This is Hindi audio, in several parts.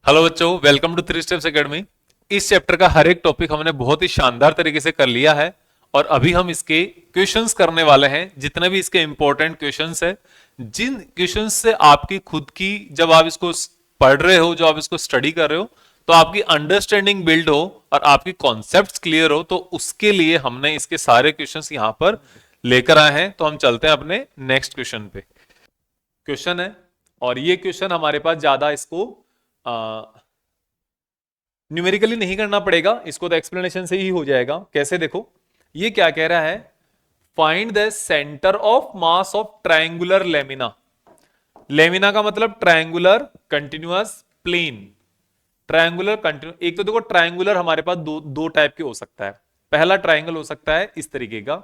हेलो बच्चों, welcome to three steps academy. इस चैप्टर का हर एक टॉपिक हमने बहुत ही शानदार तरीके से कर लिया है और अभी हम इसके क्वेश्चंस करने वाले हैं। जितने भी इसके इंपॉर्टेंट क्वेश्चंस है, जिन क्वेश्चंस से आपकी खुद की, जब आप इसको पढ़ रहे हो, जो आप इसको स्टडी कर रहे हो, तो आपकी अंडरस्टैंडिंग बिल्ड हो और आपकी कॉन्सेप्ट्स क्लियर हो, तो उसके लिए हमने इसके सारे क्वेश्चंस यहां पर लेकर आए हैं। तो हम चलते हैं अपने नेक्स्ट क्वेश्चन पे। क्वेश्चन है, और ये क्वेश्चन हमारे पास ज्यादा इसको न्यूमेरिकली नहीं करना पड़ेगा, इसको तो एक्सप्लेनेशन से ही हो जाएगा। कैसे, देखो ये क्या कह रहा है, find the centre of mass of triangular lamina. Lamina का मतलब triangular continuous plane. Triangular continue, एक तो देखो ट्रायंगुलर हमारे पास दो टाइप के हो सकता है। पहला ट्रायंगल हो सकता है इस तरीके का,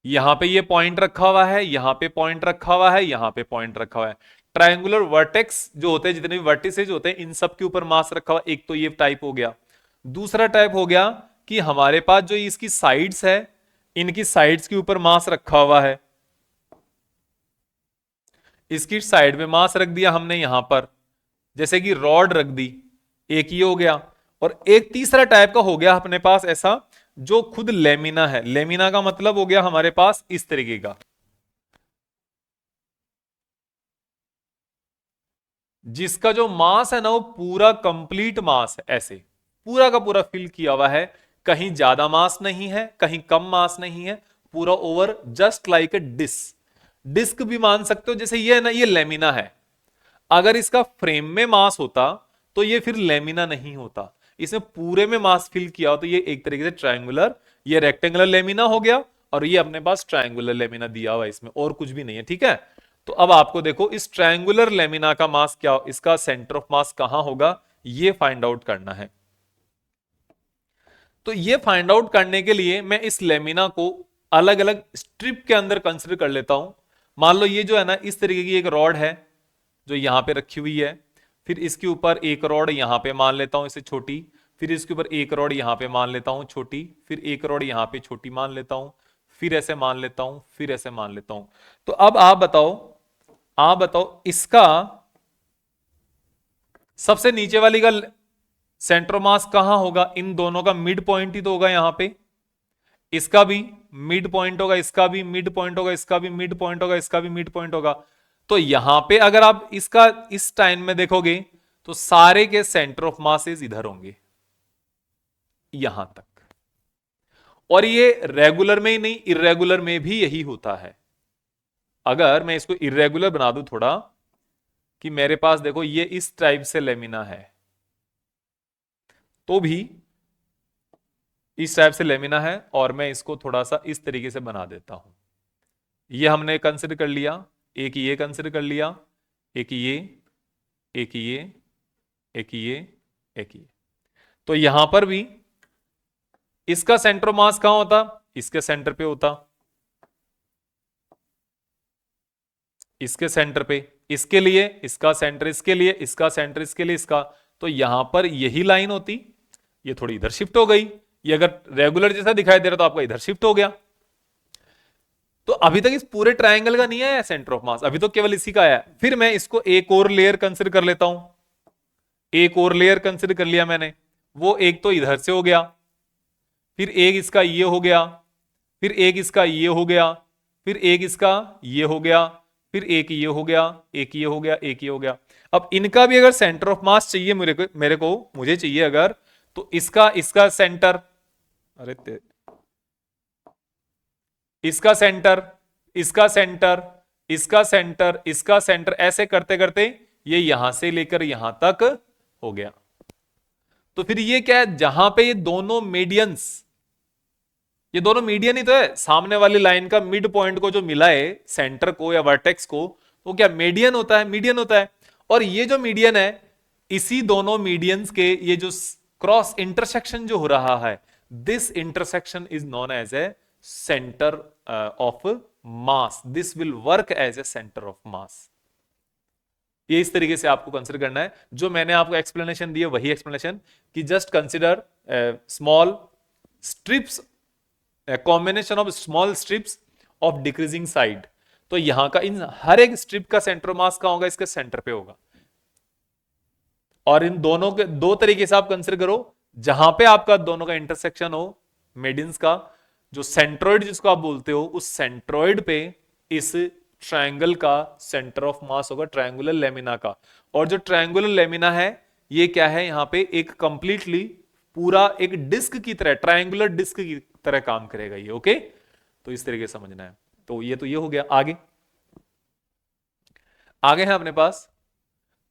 यहां पे ये पॉइंट रखा हुआ है, यहां पे पॉइंट रखा हुआ है, यहां पे पॉइंट रखा हुआ है। ट्रायंगुलर वर्टेक्स जो होते हैं, जितने भी वर्टिसेज होते हैं, इन सब के ऊपर मास रखा हुआ। एक तो ये टाइप हो गया। दूसरा टाइप हो गया कि हमारे पास जो इसकी साइड्स है, इनकी साइड्स के ऊपर मास रखा हुआ है। इसकी साइड में मास रख दिया हमने यहां पर, जैसे कि रॉड रख दी। एक ये हो गया। और एक तीसरा टाइप का हो गया अपने पास ऐसा, जो खुद लेमिना है। लेमिना का मतलब हो गया हमारे पास इस तरीके का, जिसका जो मास है ना, वो पूरा कंप्लीट मास है, ऐसे पूरा का पूरा फिल किया हुआ है। कहीं ज्यादा मास नहीं है, कहीं कम मास नहीं है, पूरा over, just like a disc. Disc भी मान सकते हो, जैसे ये है ना, ये लेमिना है। अगर इसका फ्रेम में मास होता तो ये फिर लेमिना नहीं होता। इसमें पूरे में मास फिल किया हो तो ये एक तरीके से ट्रायंगुलर, ये रेक्टेंगुलर लेमिना हो गया, और ये अपने पास ट्रायंगुलर लेमिना दिया हुआ है, इसमें और कुछ भी नहीं है। ठीक है, तो अब आपको देखो इस ट्रायंगुलर लेमिना का मास क्या, इसका सेंटर ऑफ मास कहां होगा, ये फाइंड आउट करना है। तो ये फाइंड आउट करने के लिए मैं इस लेमिना को अलग अलग स्ट्रिप के अंदर कंसिडर कर लेता हूं। मान लो ये जो है ना, इस तरीके की एक रॉड है जो यहां पे रखी हुई है। फिर इसके ऊपर एक रॉड यहां पे मान लेता हूं, इसे छोटी। फिर इसके ऊपर एक रॉड यहां पे मान लेता हूं, छोटी। फिर एक रॉड यहां पे छोटी मान लेता हूं। फिर ऐसे मान लेता हूं, फिर ऐसे मान लेता हूं। तो अब आप बताओ इसका सबसे नीचे वाली का सेंटर मास कहां होगा। इन दोनों का मिड पॉइंट ही तो होगा यहां पे। इसका भी मिड पॉइंट होगा, इसका भी मिड पॉइंट होगा, इसका भी मिड पॉइंट होगा, इसका भी मिड पॉइंट होगा। तो यहां पे अगर आप इसका इस टाइम में देखोगे तो सारे के सेंटर ऑफ मासेस इधर होंगे, यहां तक। और ये रेगुलर में ही नहीं, इरेगुलर में भी यही होता है। अगर मैं इसको इरेगुलर बना दूं थोड़ा, कि मेरे पास देखो ये इस टाइप से लेमिना है, तो भी इस टाइप से लेमिना है, और मैं इसको थोड़ा सा इस तरीके से बना देता हूं। ये हमने कंसिडर कर लिया, एक ये कंसिडर कर लिया, एक ये, एक ये, एक ये, एक ये। तो यहां पर भी इसका सेंटर मास कहां होता, इसके सेंटर पे होता, इसके सेंटर पे। इसके लिए इसका सेंटर, इसके लिए इसका सेंटर, इसके लिए इसका। तो यहां पर यही लाइन होती, ये थोड़ी इधर शिफ्ट हो गई। ये अगर रेगुलर जैसा दिखाई दे रहा तो आपका इधर शिफ्ट हो गया। तो अभी तक इस पूरे ट्रायंगल का नहीं आया सेंटर ऑफ मास, अभी तो केवल इसी का आया। फिर मैं इसको एक और लेयर कंसिडर कर लेता हूं। एक और लेयर कंसिडर कर लिया मैंने, वो एक तो इधर से हो गया, फिर एक इसका ये हो गया, फिर एक इसका ये हो गया, फिर एक इसका ये हो गया, फिर एक ये हो गया, एक ये हो गया, एक ये हो गया। अब इनका भी अगर सेंटर ऑफ मास चाहिए मुझे चाहिए अगर, तो इसका इसका सेंटर, अरे इसका सेंटर, इसका सेंटर, इसका सेंटर, इसका सेंटर, ऐसे करते करते ये यहां से लेकर यहां तक हो गया। तो फिर ये क्या है, जहां पे ये दोनों मीडियंस, ये दोनों मीडियन ही तो है। सामने वाली लाइन का मिड पॉइंट को जो मिला है सेंटर को या वर्टेक्स को, वो क्या मीडियन होता है, मीडियन होता है। और ये जो मीडियन है, इसी दोनों मीडियंस के ये जो क्रॉस इंटरसेक्शन जो हो रहा है, this intersection is known as a centre of mass. This will work as a centre of mass. ये इस तरीके से आपको कंसिडर करना है। जो मैंने आपको एक्सप्लेनेशन दी है वही एक्सप्लेनेशन, कि just consider small strips, combination of small strips of decreasing side. तो यहां का इन हर एक स्ट्रिप का सेंटर ऑफ मास कहां होगा, इसके सेंटर पे होगा। और इन दोनों के दो तरीके से आप कंसिडर करो, जहां पे आपका दोनों का इंटरसेक्शन हो, मेडिन्स का जो सेंट्रोइड जिसको आप बोलते हो, उस सेंट्रोइड पे इस ट्रायंगल का सेंटर ऑफ मास होगा, ट्रायंगुलर लेमिना का। और जो ट्रायंगुलर लेमिना है ये क्या है, यहां पे एक कंप्लीटली पूरा एक डिस्क की तरह, ट्रायंगुलर डिस्क की तरह काम करेगा ये। ओके, तो इस तरीके से समझना है। तो ये हो गया। आगे आगे है अपने पास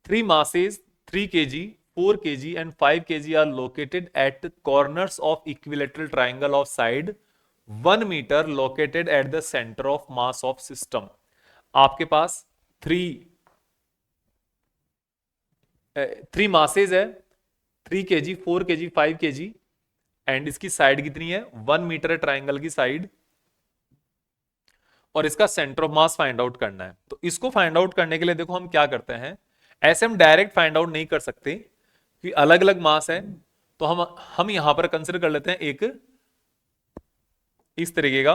three masses 3 kg, 4 kg and 5 kg are located at corners of equilateral triangle of side 1 meter located at the center of mass of system। आपके पास थ्री थ्री masses है, 3 kg, 4 kg, 5 kg एंड इसकी साइड कितनी है, 1 मीटर है ट्राइंगल की साइड, और इसका centre of mass find out करना है। तो इसको फाइंड आउट करने के लिए देखो हम क्या करते हैं, ऐसे हम डायरेक्ट फाइंड आउट नहीं कर सकते कि अलग अलग मास है। तो हम यहां पर कंसिडर कर लेते हैं एक इस तरीके का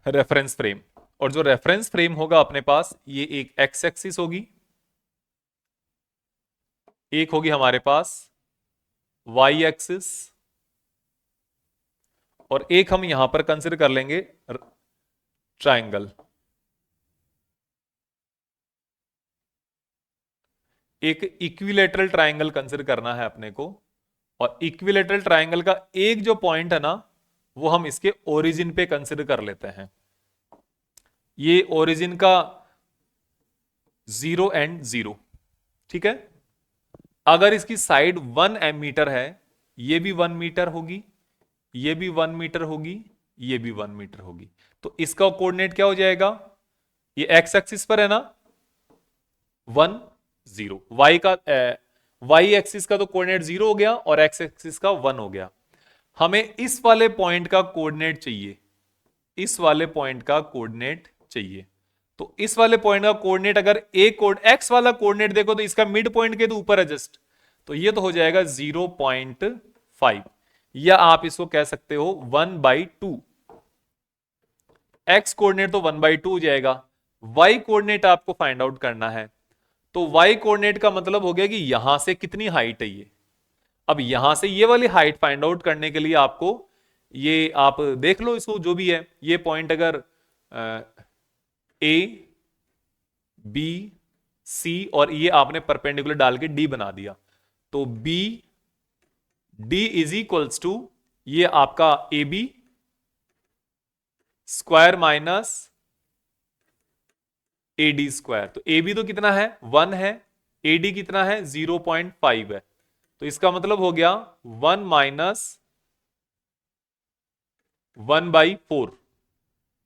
रेफरेंस फ्रेम, और जो रेफरेंस फ्रेम होगा अपने पास, ये एक एक्स एक्सिस होगी, एक होगी हमारे पास वाई एक्सिस, और एक हम यहां पर कंसिडर कर लेंगे ट्रायंगल। एक इक्विलेटरल ट्रायंगल कंसिडर करना है अपने को, और इक्विलेटरल ट्रायंगल का एक जो पॉइंट है ना, वो हम इसके ओरिजिन पे कंसिडर कर लेते हैं। ये ओरिजिन का 0 एंड 0, ठीक है। अगर इसकी साइड 1 मीटर है, ये भी 1 मीटर होगी, ये भी 1 मीटर होगी, ये भी 1 मीटर होगी, तो इसका कोऑर्डिनेट क्या हो जाएगा, ये एक्स एक्सिस पर है ना 1 0, वाई एक्सिस का तो कोऑर्डिनेट 0 हो गया और एक्स एक्सिस का 1 हो गया। हमें इस वाले पॉइंट का कोऑर्डिनेट चाहिए, इस वाले पॉइंट का कोऑर्डिनेट चाहिए। तो इस वाले पॉइंट का कोऑर्डिनेट अगर एक्स वाला कोऑर्डिनेट देखो तो इसका मिड पॉइंट के तो ऊपर है जस्ट, तो ये तो हो जाएगा 0.5, या आप इसको कह सकते हो 1/2। एक्स कोऑर्डिनेट तो 1/2 हो जाएगा। वाई कोऑर्डिनेट आपको फाइंड आउट करना है, तो वाई कोऑर्डिनेट का मतलब हो गया कि यहां से कितनी हाइट है ये। अब यहां से ये वाली हाइट फाइंड आउट करने के लिए आपको ये आप देख लो, इसको जो भी है, ये पॉइंट अगर ए बी सी और ये आपने परपेंडिकुलर डाल के डी बना दिया, तो B D is equals to ये आपका A B square minus A D square. तो ए बी तो कितना है 1 है, ए डी कितना है 0.5 है, तो इसका मतलब हो गया 1 माइनस 1/4।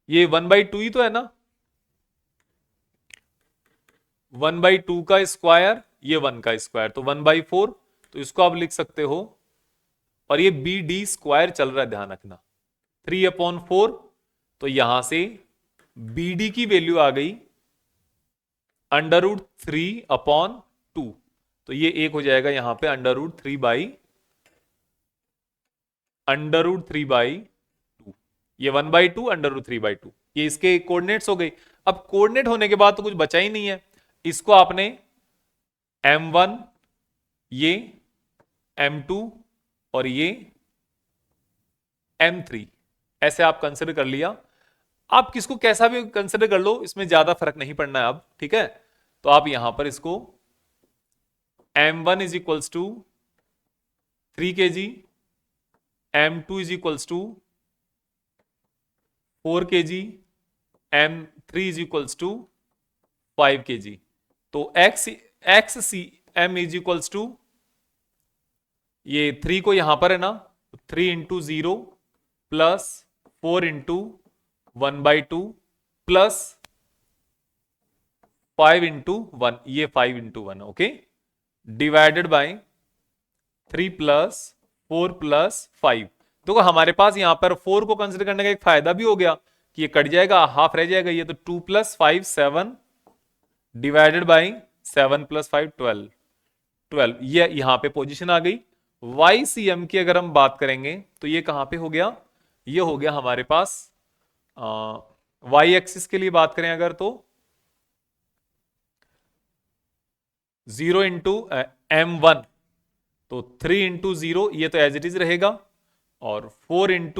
ये 1/2 ही तो है ना, 1/2 का स्क्वायर, ये 1 का स्क्वायर, तो 1/4। तो इसको आप लिख सकते हो, और ये बी डी स्क्वायर चल रहा है, ध्यान रखना 3/4। तो यहां से बी डी की वैल्यू आ गई √3/2, तो ये एक हो जाएगा यहां पे √3/2, ये 1/2 √3/2, ये इसके कोऑर्डिनेट्स हो गई। अब कोऑर्डिनेट होने के बाद तो कुछ बचा ही नहीं है, इसको आपने m1 ये m2 और ये m3 ऐसे आप कंसिडर कर लिया। आप किसको कैसा भी कंसिडर कर लो, इसमें ज्यादा फर्क नहीं पड़ना है अब, ठीक है। तो आप यहां पर इसको m1 is equals to 3 kg, m2 is equals to 4 kg, m3 is equals to 5 kg। तो X C M is equals to ये 3 को यहां पर है ना, 3 into 0 plus 4 into 1/2 plus 5 into 1, ये 5 into 1, okay, divided by 3 plus 4 plus 5। देखो हमारे पास यहां पर 4 को कंसिडर करने का एक फायदा भी हो गया कि ये कट जाएगा, हाफ रह जाएगा, ये तो 2 + 5 7 डिवाइडेड बाय 7 + 5 12, ये यहां पे पोजीशन आ गई। YCM की अगर हम बात करेंगे तो ये कहां पे हो गया, ये हो गया हमारे पास वाई एक्सिस के लिए बात करें अगर, तो 0 × m1, तो 3 × 0, ये तो एज इट इज रहेगा, और 4 ×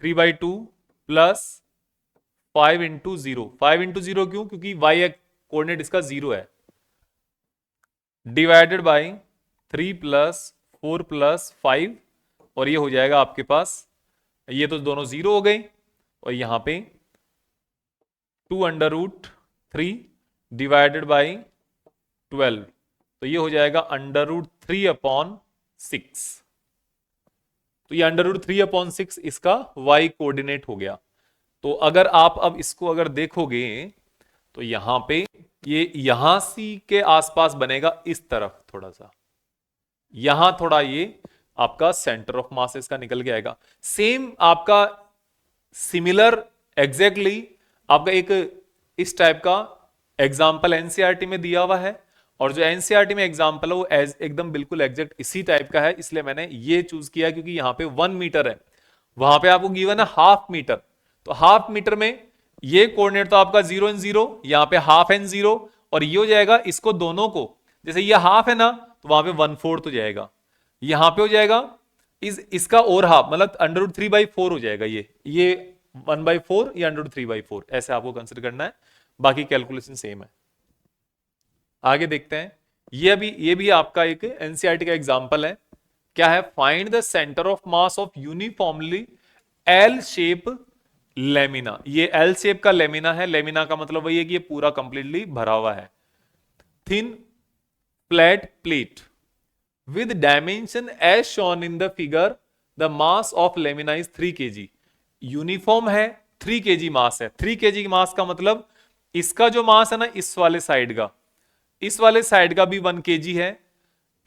√3/2 प्लस 5 × 0। 5 × 0 क्यों? क्योंकि वाई कोऑर्डिनेट इसका 0 है, डिवाइडेड बाई 3 + 4 + 5, और ये हो जाएगा आपके पास, ये तो दोनों 0 हो गए, और यहां पे 2 √3 डिवाइडेड बाई 12, तो ये हो जाएगा √3/6। तो ये √3/6 इसका y कोऑर्डिनेट हो गया। तो अगर आप अब इसको अगर देखोगे तो यहां पे ये यहां सी के आसपास बनेगा, इस तरफ थोड़ा सा, यहां थोड़ा ये आपका सेंटर ऑफ मास इसका निकल के आएगा। सेम आपका सिमिलर एग्जैक्टली आपका एक इस टाइप का एग्जाम्पल एनसीईआरटी में दिया हुआ है, और जो एनसीईआरटी में एग्जाम्पल है वो एकदम बिल्कुल एग्जैक्ट इसी टाइप का है, इसलिए मैंने ये चूज किया क्योंकि यहां पे 1 मीटर है, वहां पे आपको गिवन है हाफ मीटर, तो हाफ मीटर में ये कोऑर्डिनेट तो आपका 0 × 0, यहां पे हाफ एंड 0, और ये हो जाएगा इसको दोनों को, जैसे ये हाफ है ना तो वहां पे 1/4 हो जाएगा, यहां पे हो जाएगा इसका और हाफ, मतलब √3/4 हो जाएगा, ये 1/4 या √3/4, ऐसे आपको कंसिडर करना है, बाकी कैलकुलेशन सेम है। आगे देखते हैं, ये भी आपका एक एनसीईआरटी का एग्जांपल है। क्या है? Find the centre of mass of uniformly L shape lamina. ये एल शेप का लेमिना है, लेमिना का मतलब वही है कि ये पूरा कंप्लीटली भरा हुआ है, thin flat plate with dimension as shown in the figure, the mass of lamina is 3 kg। Uniform है, 3 kg मास है। 3 kg मास का मतलब इसका जो मास है ना, इस वाले साइड का, इस वाले साइड का भी 1 kg है,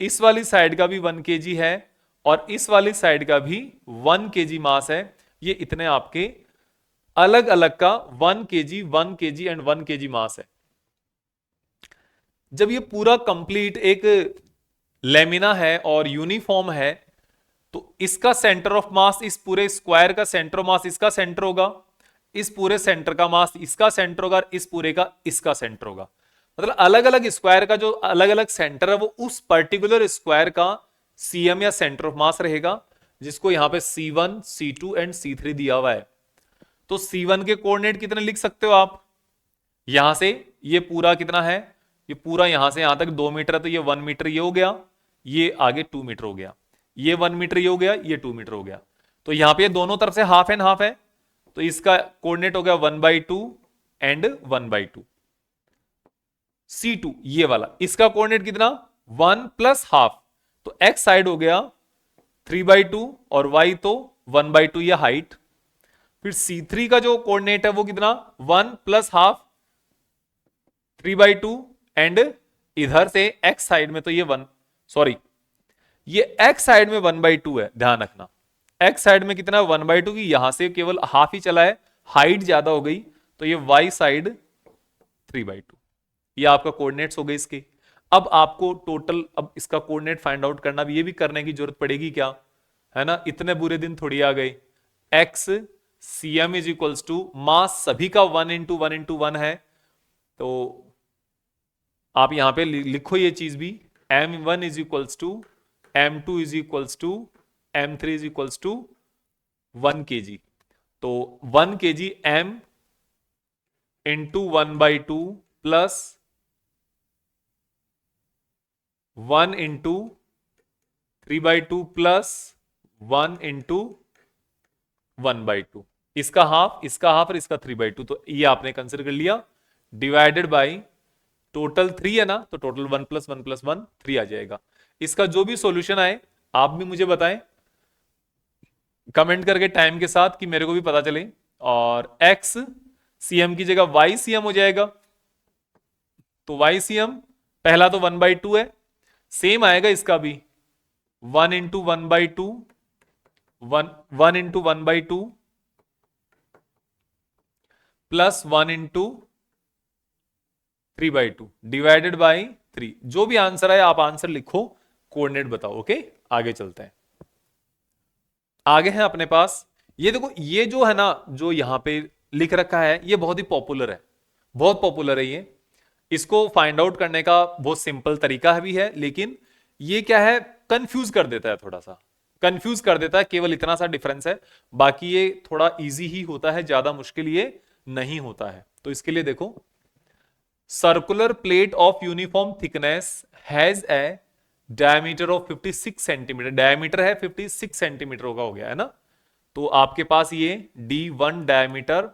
इस वाली साइड का भी 1 kg है, और इस वाली साइड का भी 1 kg मास है। ये इतने आपके अलग अलग का 1 kg, 1 kg एंड 1 kg मास है। जब ये पूरा कंप्लीट एक लेमिना है और यूनिफॉर्म है, तो इसका सेंटर ऑफ मास, इस पूरे स्क्वायर का सेंटर ऑफ मास इसका सेंटर होगा, इस पूरे सेंटर का मास इसका सेंटर होगा, इस पूरे का इसका सेंटर होगा। मतलब अलग अलग स्क्वायर का जो अलग अलग सेंटर है वो उस पर्टिकुलर स्क्वायर का सीएम या सेंटर ऑफ मास रहेगा, जिसको यहां पे C1, C2 एंड C3 दिया हुआ है। तो C1 के कोऑर्डिनेट कितने लिख सकते हो आप? यहां से ये पूरा कितना है, ये पूरा यहां से यहां तक 2 मीटर है, तो ये 1 मीटर ये हो गया, ये आगे 2 मीटर हो गया, ये 1 मीटर ये हो गया, ये 2 मीटर हो गया। तो यहां पे दोनों तरफ से हाफ एंड हाफ है, तो इसका कोऑर्डिनेट हो गया 1/2 एंड 1/2। C2 ये वाला, इसका कोऑर्डिनेट कितना? 1 + हाफ, तो x साइड हो गया 3/2 और y तो 1/2 ये हाइट। फिर C3 का जो कोऑर्डिनेट है वो कितना? 1 + हाफ 3/2, एंड इधर से x साइड में तो ये 1, सॉरी ये x साइड में 1/2 है, ध्यान रखना x साइड में कितना है? 1/2 की, यहां से केवल हाफ ही चला है, हाइट ज्यादा हो गई, तो ये y साइड 3/2। ये आपका कोऑर्डिनेट्स हो गए इसके। अब आपको टोटल, अब इसका कोऑर्डिनेट फाइंड आउट करना भी, ये भी करने की जरूरत पड़ेगी क्या, है ना, इतने बुरे दिन थोड़ी आ गए। x cm is equals to mass सभी का 1 × 1 × 1 है, तो आप यहां पे लिखो ये चीज भी, m1 is equals to m2 is equals to m3 is equals to 1 kg। तो 1 kg m into 1/2 plus 1 × 3/2 plus 1 × 1/2, इसका हाफ, इसका हाफ और इसका 3/2, तो ये आपने कंसिडर कर लिया, डिवाइडेड बाई टोटल 3 है ना, तो टोटल 1 + 1 + 1 3 आ जाएगा। इसका जो भी सॉल्यूशन आए आप भी मुझे बताएं कमेंट करके टाइम के साथ, कि मेरे को भी पता चले। और x cm की जगह y cm हो जाएगा, तो y cm पहला तो 1/2 है, सेम आएगा इसका भी 1 × 1/2, 1 × 1/2 प्लस 1 × 3/2 डिवाइडेड बाई 3। जो भी आंसर है आप आंसर लिखो, कोऑर्डिनेट बताओ। ओके, आगे चलते हैं। आगे है अपने पास, ये देखो, ये जो है ना, जो यहां पे लिख रखा है, ये बहुत ही पॉपुलर है, बहुत पॉपुलर है ये। इसको फाइंड आउट करने का बहुत सिंपल तरीका भी है, लेकिन ये क्या है, कंफ्यूज कर देता है, थोड़ा सा कंफ्यूज कर देता है, केवल इतना सा डिफरेंस है। बाकी ये थोड़ा इजी ही होता है, ज्यादा मुश्किल ये नहीं होता है। तो इसके लिए देखो, circular plate of uniform thickness has a diameter of 56 centimetre, diameter है 56 सेंटीमीटर का हो गया है ना। तो आपके पास ये D1 डायमीटर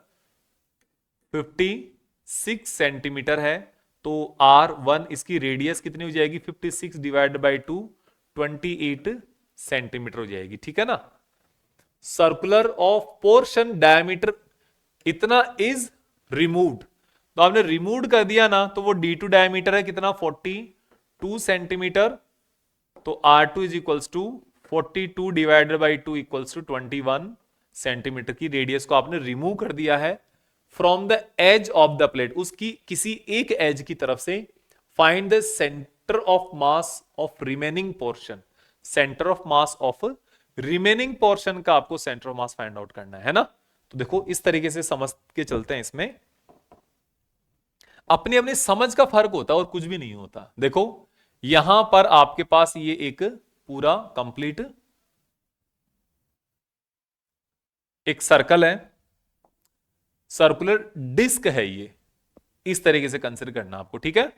56 सेंटीमीटर है, तो R1 इसकी रेडियस कितनी हो जाएगी, 56 डिवाइड बाई 2, 28 सेंटीमीटर हो जाएगी, ठीक है ना। सर्कुलर ऑफ पोर्शन डायमीटर इतना इज रिमूव्ड, तो आपने रिमूव कर दिया ना, तो वो D2 डायमीटर है कितना, 42 सेंटीमीटर। तो R2 is equals to 42 divided by 2 equals to 21 centimetre की रेडियस को आपने रिमूव कर दिया है from the edge of the plate, उसकी किसी एक एज की तरफ से। Find the centre of mass of remaining portion, centre of mass of remaining portion का आपको centre of mass find out करना है ना। तो देखो इस तरीके से समझ के चलते हैं, इसमें अपनी अपनी समझ का फर्क होता है और कुछ भी नहीं होता। देखो यहां पर आपके पास ये एक पूरा कंप्लीट एक सर्कल है, सर्कुलर डिस्क है ये, इस तरीके से कंसीडर करना आपको, ठीक है।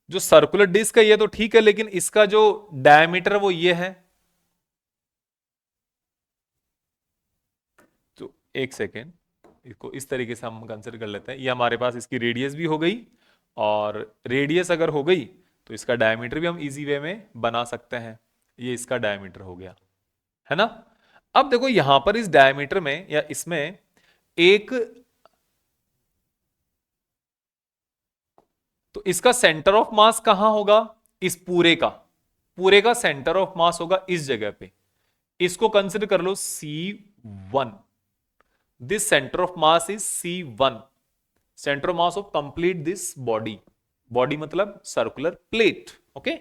जो सर्कुलर डिस्क है ये तो ठीक है, लेकिन इसका जो डायमीटर वो ये है। तो एक सेकेंड, इसको इस तरीके से हम कंसीडर कर लेते हैं। ये हमारे पास इसकी रेडियस भी हो गई, और रेडियस अगर हो गई तो इसका डायमीटर भी हम इजी वे में बना सकते हैं। ये इसका डायमीटर हो गया, है ना। अब देखो यहां पर इस डायमीटर में या इसमें एक, तो इसका सेंटर ऑफ मास कहां होगा, इस पूरे का सेंटर ऑफ मास होगा इस जगह पे। इसको कंसीडर कर लो C1, this centre of mass is C1, centre of mass of complete this body, body मतलब सर्कुलर प्लेट, ओके।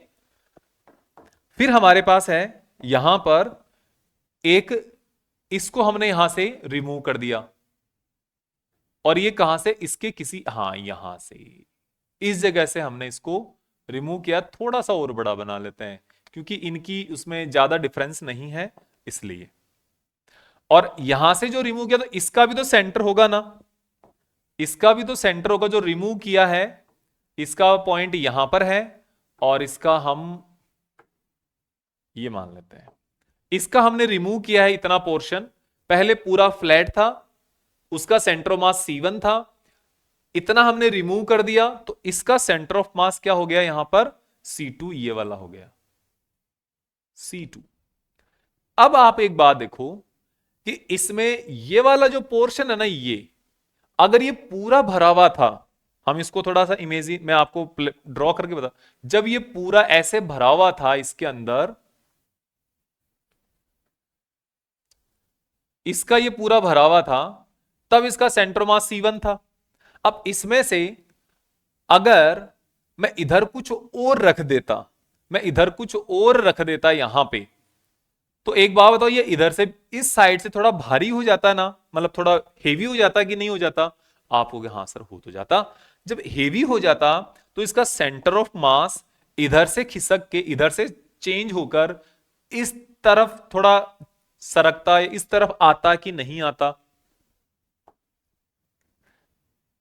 फिर हमारे पास है यहां पर एक, इसको हमने यहां से रिमूव कर दिया, और ये कहां से, इसके किसी, हाँ यहां से, इस जगह से हमने इसको रिमूव किया। थोड़ा सा और बड़ा बना लेते हैं, क्योंकि इनकी उसमें ज्यादा डिफरेंस नहीं है इसलिए। और यहां से जो रिमूव किया, तो इसका भी तो सेंटर होगा ना, इसका भी तो सेंटर होगा जो रिमूव किया है, इसका पॉइंट यहां पर है, और इसका हम ये मान लेते हैं, इसका हमने रिमूव किया है इतना पोर्शन, पहले पूरा फ्लैट था, उसका सेंटर ऑफ मास C1 था, इतना हमने रिमूव कर दिया, तो इसका सेंटर ऑफ मास क्या हो गया यहां पर, C2, ये वाला हो गया C2। अब आप एक बात देखो कि इसमें ये वाला जो पोर्शन है ना, ये अगर ये पूरा भरा हुआ था, हम इसको थोड़ा सा इमेज मैं आपको ड्रॉ करके बता, जब ये पूरा ऐसे भरा हुआ था इसके अंदर, इसका ये पूरा भरा हुआ था, तब इसका सेंटर मास C1 था। अब इसमें से अगर मैं इधर कुछ और रख देता, मैं इधर कुछ और रख देता यहां पे, तो एक बात बताओ, ये इधर से इस साइड से थोड़ा भारी हो जाता ना, मतलब थोड़ा हेवी हो जाता कि नहीं हो जाता। आप हो गए हाँ सर हो तो जाता। जब हेवी हो जाता तो इसका सेंटर ऑफ मास इधर से खिसक के, इधर से चेंज होकर इस तरफ थोड़ा सरकता है, इस तरफ आता कि नहीं आता,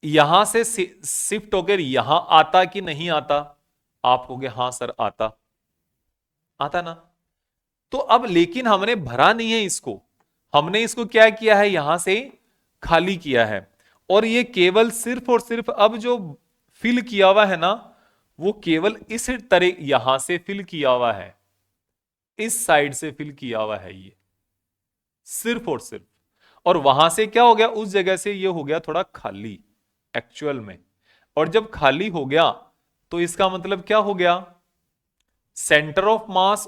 यहां से शिफ्ट होकर यहां आता कि नहीं आता। आप हो गए हाँ सर आता, आता ना। तो अब लेकिन हमने भरा नहीं है इसको, हमने इसको क्या किया है, यहां से खाली किया है, और ये केवल सिर्फ और सिर्फ अब जो फिल किया हुआ है ना, वो केवल इस तरह यहां से फिल किया हुआ है, इस साइड से फिल किया हुआ है ये, सिर्फ और सिर्फ। और वहां से क्या हो गया, उस जगह से ये हो गया थोड़ा खाली एक्चुअल में। और जब खाली हो गया तो इसका मतलब क्या हो गया, सेंटर ऑफ मास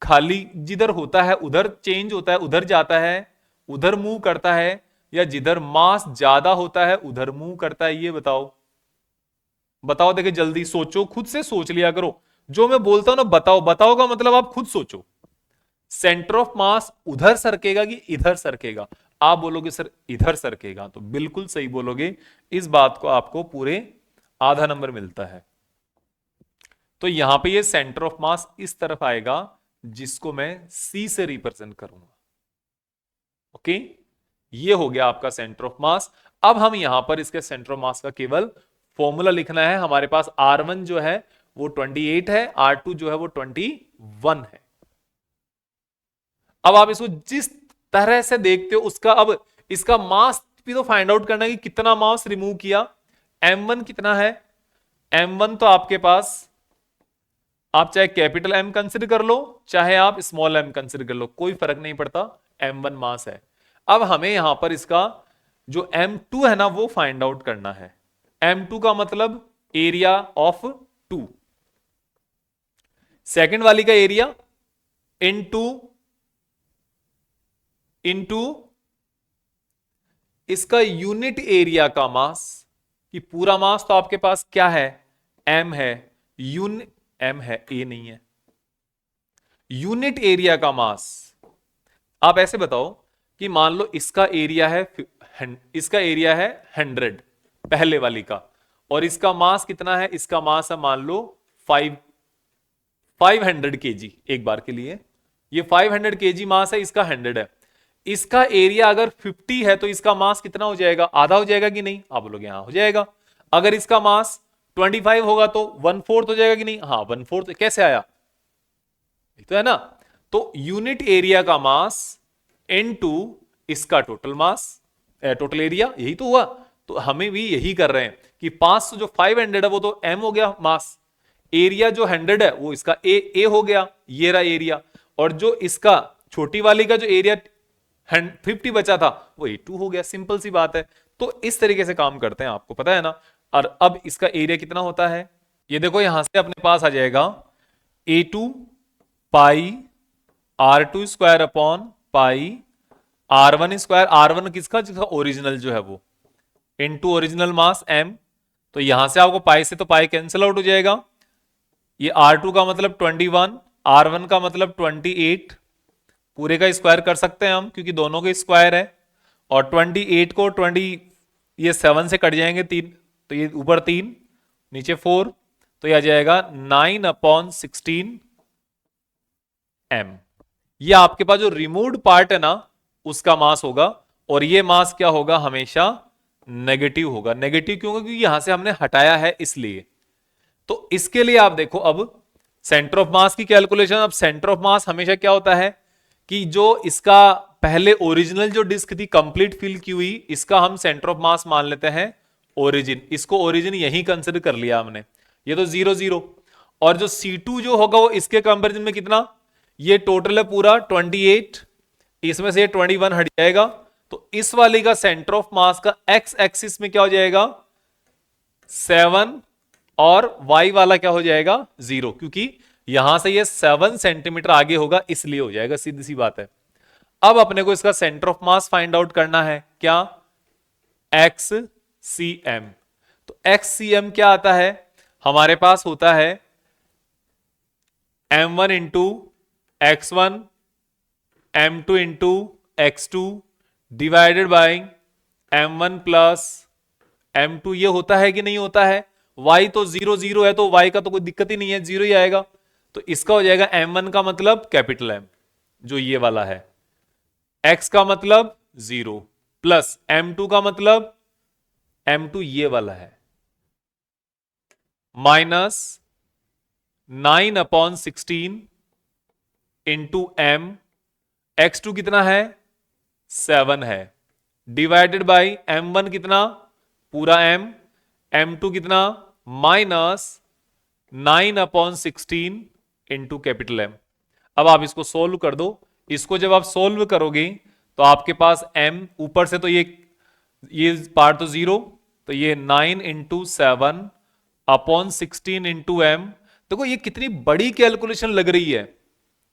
खाली जिधर होता है उधर चेंज होता है, उधर जाता है, उधर मूव करता है, या जिधर मास ज्यादा होता है उधर मूव करता है। ये बताओ, बताओ, देखिए जल्दी सोचो, खुद से सोच लिया करो, जो मैं बोलता हूं ना बताओ, बताओ का मतलब आप खुद सोचो, सेंटर ऑफ मास उधर सरकेगा कि इधर सरकेगा। आप बोलोगे सर इधर सरकेगा, तो बिल्कुल सही बोलोगे, इस बात को आपको पूरे आधा नंबर मिलता है। तो यहां पे ये सेंटर ऑफ मास इस तरफ आएगा, जिसको मैं सी से रिप्रेजेंट करूंगा। ओके, ये हो गया आपका सेंटर ऑफ मास। अब हम यहां पर इसके सेंटर ऑफ मास का केवल फॉर्मूला लिखना है। हमारे पास R1 जो है वो 28 है, R2 जो है वो 21 है। अब आप इसको जिस तरह से देखते हो उसका, अब इसका मास भी तो फाइंड आउट करना है कि कितना मास रिमूव किया। M1 कितना है? M1 तो आपके पास, आप चाहे कैपिटल M कंसिडर कर लो, चाहे आप स्मॉल m कंसिडर कर लो, कोई फर्क नहीं पड़ता, M1 मास है। अब हमें यहां पर इसका जो M2 है ना वो फाइंड आउट करना है। M2 का मतलब एरिया ऑफ 2, सेकंड वाली का एरिया इनटू इसका यूनिट एरिया का मास, कि पूरा मास तो आपके पास क्या है? M है, M है, A नहीं है। यूनिट एरिया का मास, आप ऐसे बताओ कि मान लो इसका एरिया है 100 पहले वाली का, और इसका मास कितना है? इसका मास है मान लो 500 केजी। एक बार के लिए ये 500 केजी मास है, इसका 100 है। इसका एरिया अगर 50 है तो इसका मास कितना हो जाएगा? आधा हो जाएगा कि नहीं? आप बोलोगे हाँ हो जाएगा। अगर इसका मास 25 होगा तो 1/4 हो जाएगा कि नहीं? हाँ 1/4। कैसे आया? तो है ना, तो यूनिट एरिया का मास इनटू इसका टोटल मास, टोटल एरिया, यही तो हुआ। तो हमें भी यही कर रहे हैं कि 500 जो 500 है वो तो M हो गया मास, एरिया जो 100 है वो इसका ए हो गया, ये रहा एरिया, और जो इसका छोटी वाली का जो एरिया 50 बचा था वो A2 हो गया। सिंपल सी बात है। तो इस तरीके से काम करते हैं, आपको पता है ना। और अब इसका एरिया कितना होता है? ये देखो यहां से अपने पास आ जाएगा A2 पाई R2 square upon pi R1 square. R1 किसका? जिसका ओरिजिनल जो है वो, इनटू ओरिजिनल मास M। तो यहां से आपको पाई से तो पाई कैंसिल आउट हो जाएगा। ये R2 का मतलब 21, R1 का मतलब 28, पूरे का स्क्वायर कर सकते हैं हम क्योंकि दोनों के स्क्वायर है। और 28 को 20 ये 7 से कट जाएंगे 3, तो ये ऊपर 3 नीचे 4, तो ये आ जाएगा 9/16 M। ये आपके पास जो रिमूव्ड पार्ट है ना उसका मास होगा, और ये मास क्या होगा? हमेशा नेगेटिव होगा। नेगेटिव क्यों? क्योंकि यहां से हमने हटाया है इसलिए। तो इसके लिए आप देखो अब सेंटर ऑफ मास की कैलकुलेशन। अब सेंटर ऑफ मास हमेशा क्या होता है कि जो इसका पहले ओरिजिनल जो डिस्क थी कंप्लीट फिल की हुई, इसका हम सेंटर ऑफ मास मान लेते हैं ओरिजिन। इसको ओरिजिन यही कंसिडर कर लिया हमने, ये तो 0 0। और जो C2 जो होगा वो इसके कंपैरिजन में कितना? ये टोटल है पूरा 28, इसमें से 21 हट जाएगा, तो इस वाली का सेंटर ऑफ मास का एक्स एक्सिस में क्या हो जाएगा? 7, और y वाला क्या हो जाएगा? 0, क्योंकि यहां से ये 7 सेंटीमीटर आगे होगा इसलिए हो जाएगा, सीधी सी बात है। अब अपने को इसका centre of mass find out करना है, क्या? XCM। तो XCM क्या आता है? हमारे पास होता है M1 into X1 M2 into X2 divided by M1 plus M2। ये होता है कि नहीं होता है? y तो 0 0 है, तो y का तो कोई दिक्कत ही नहीं है, 0 ही आएगा। तो इसका हो जाएगा M1 का मतलब कैपिटल M जो ये वाला है, x का मतलब 0, प्लस M2 का मतलब M2 ये वाला है, माइनस 9/16 इंटू M। X2 कितना है? 7 है, डिवाइडेड बाई M1 कितना? पूरा M। M2 कितना? Minus 9/16 into capital M। अब आप इसको सोल्व कर दो। इसको जब आप सोल्व करोगे तो आपके पास M ऊपर से, तो ये पार्ट तो 0, तो ये 9 इंटू 7/16 इंटू M। देखो ये कितनी बड़ी कैलकुलेशन लग रही है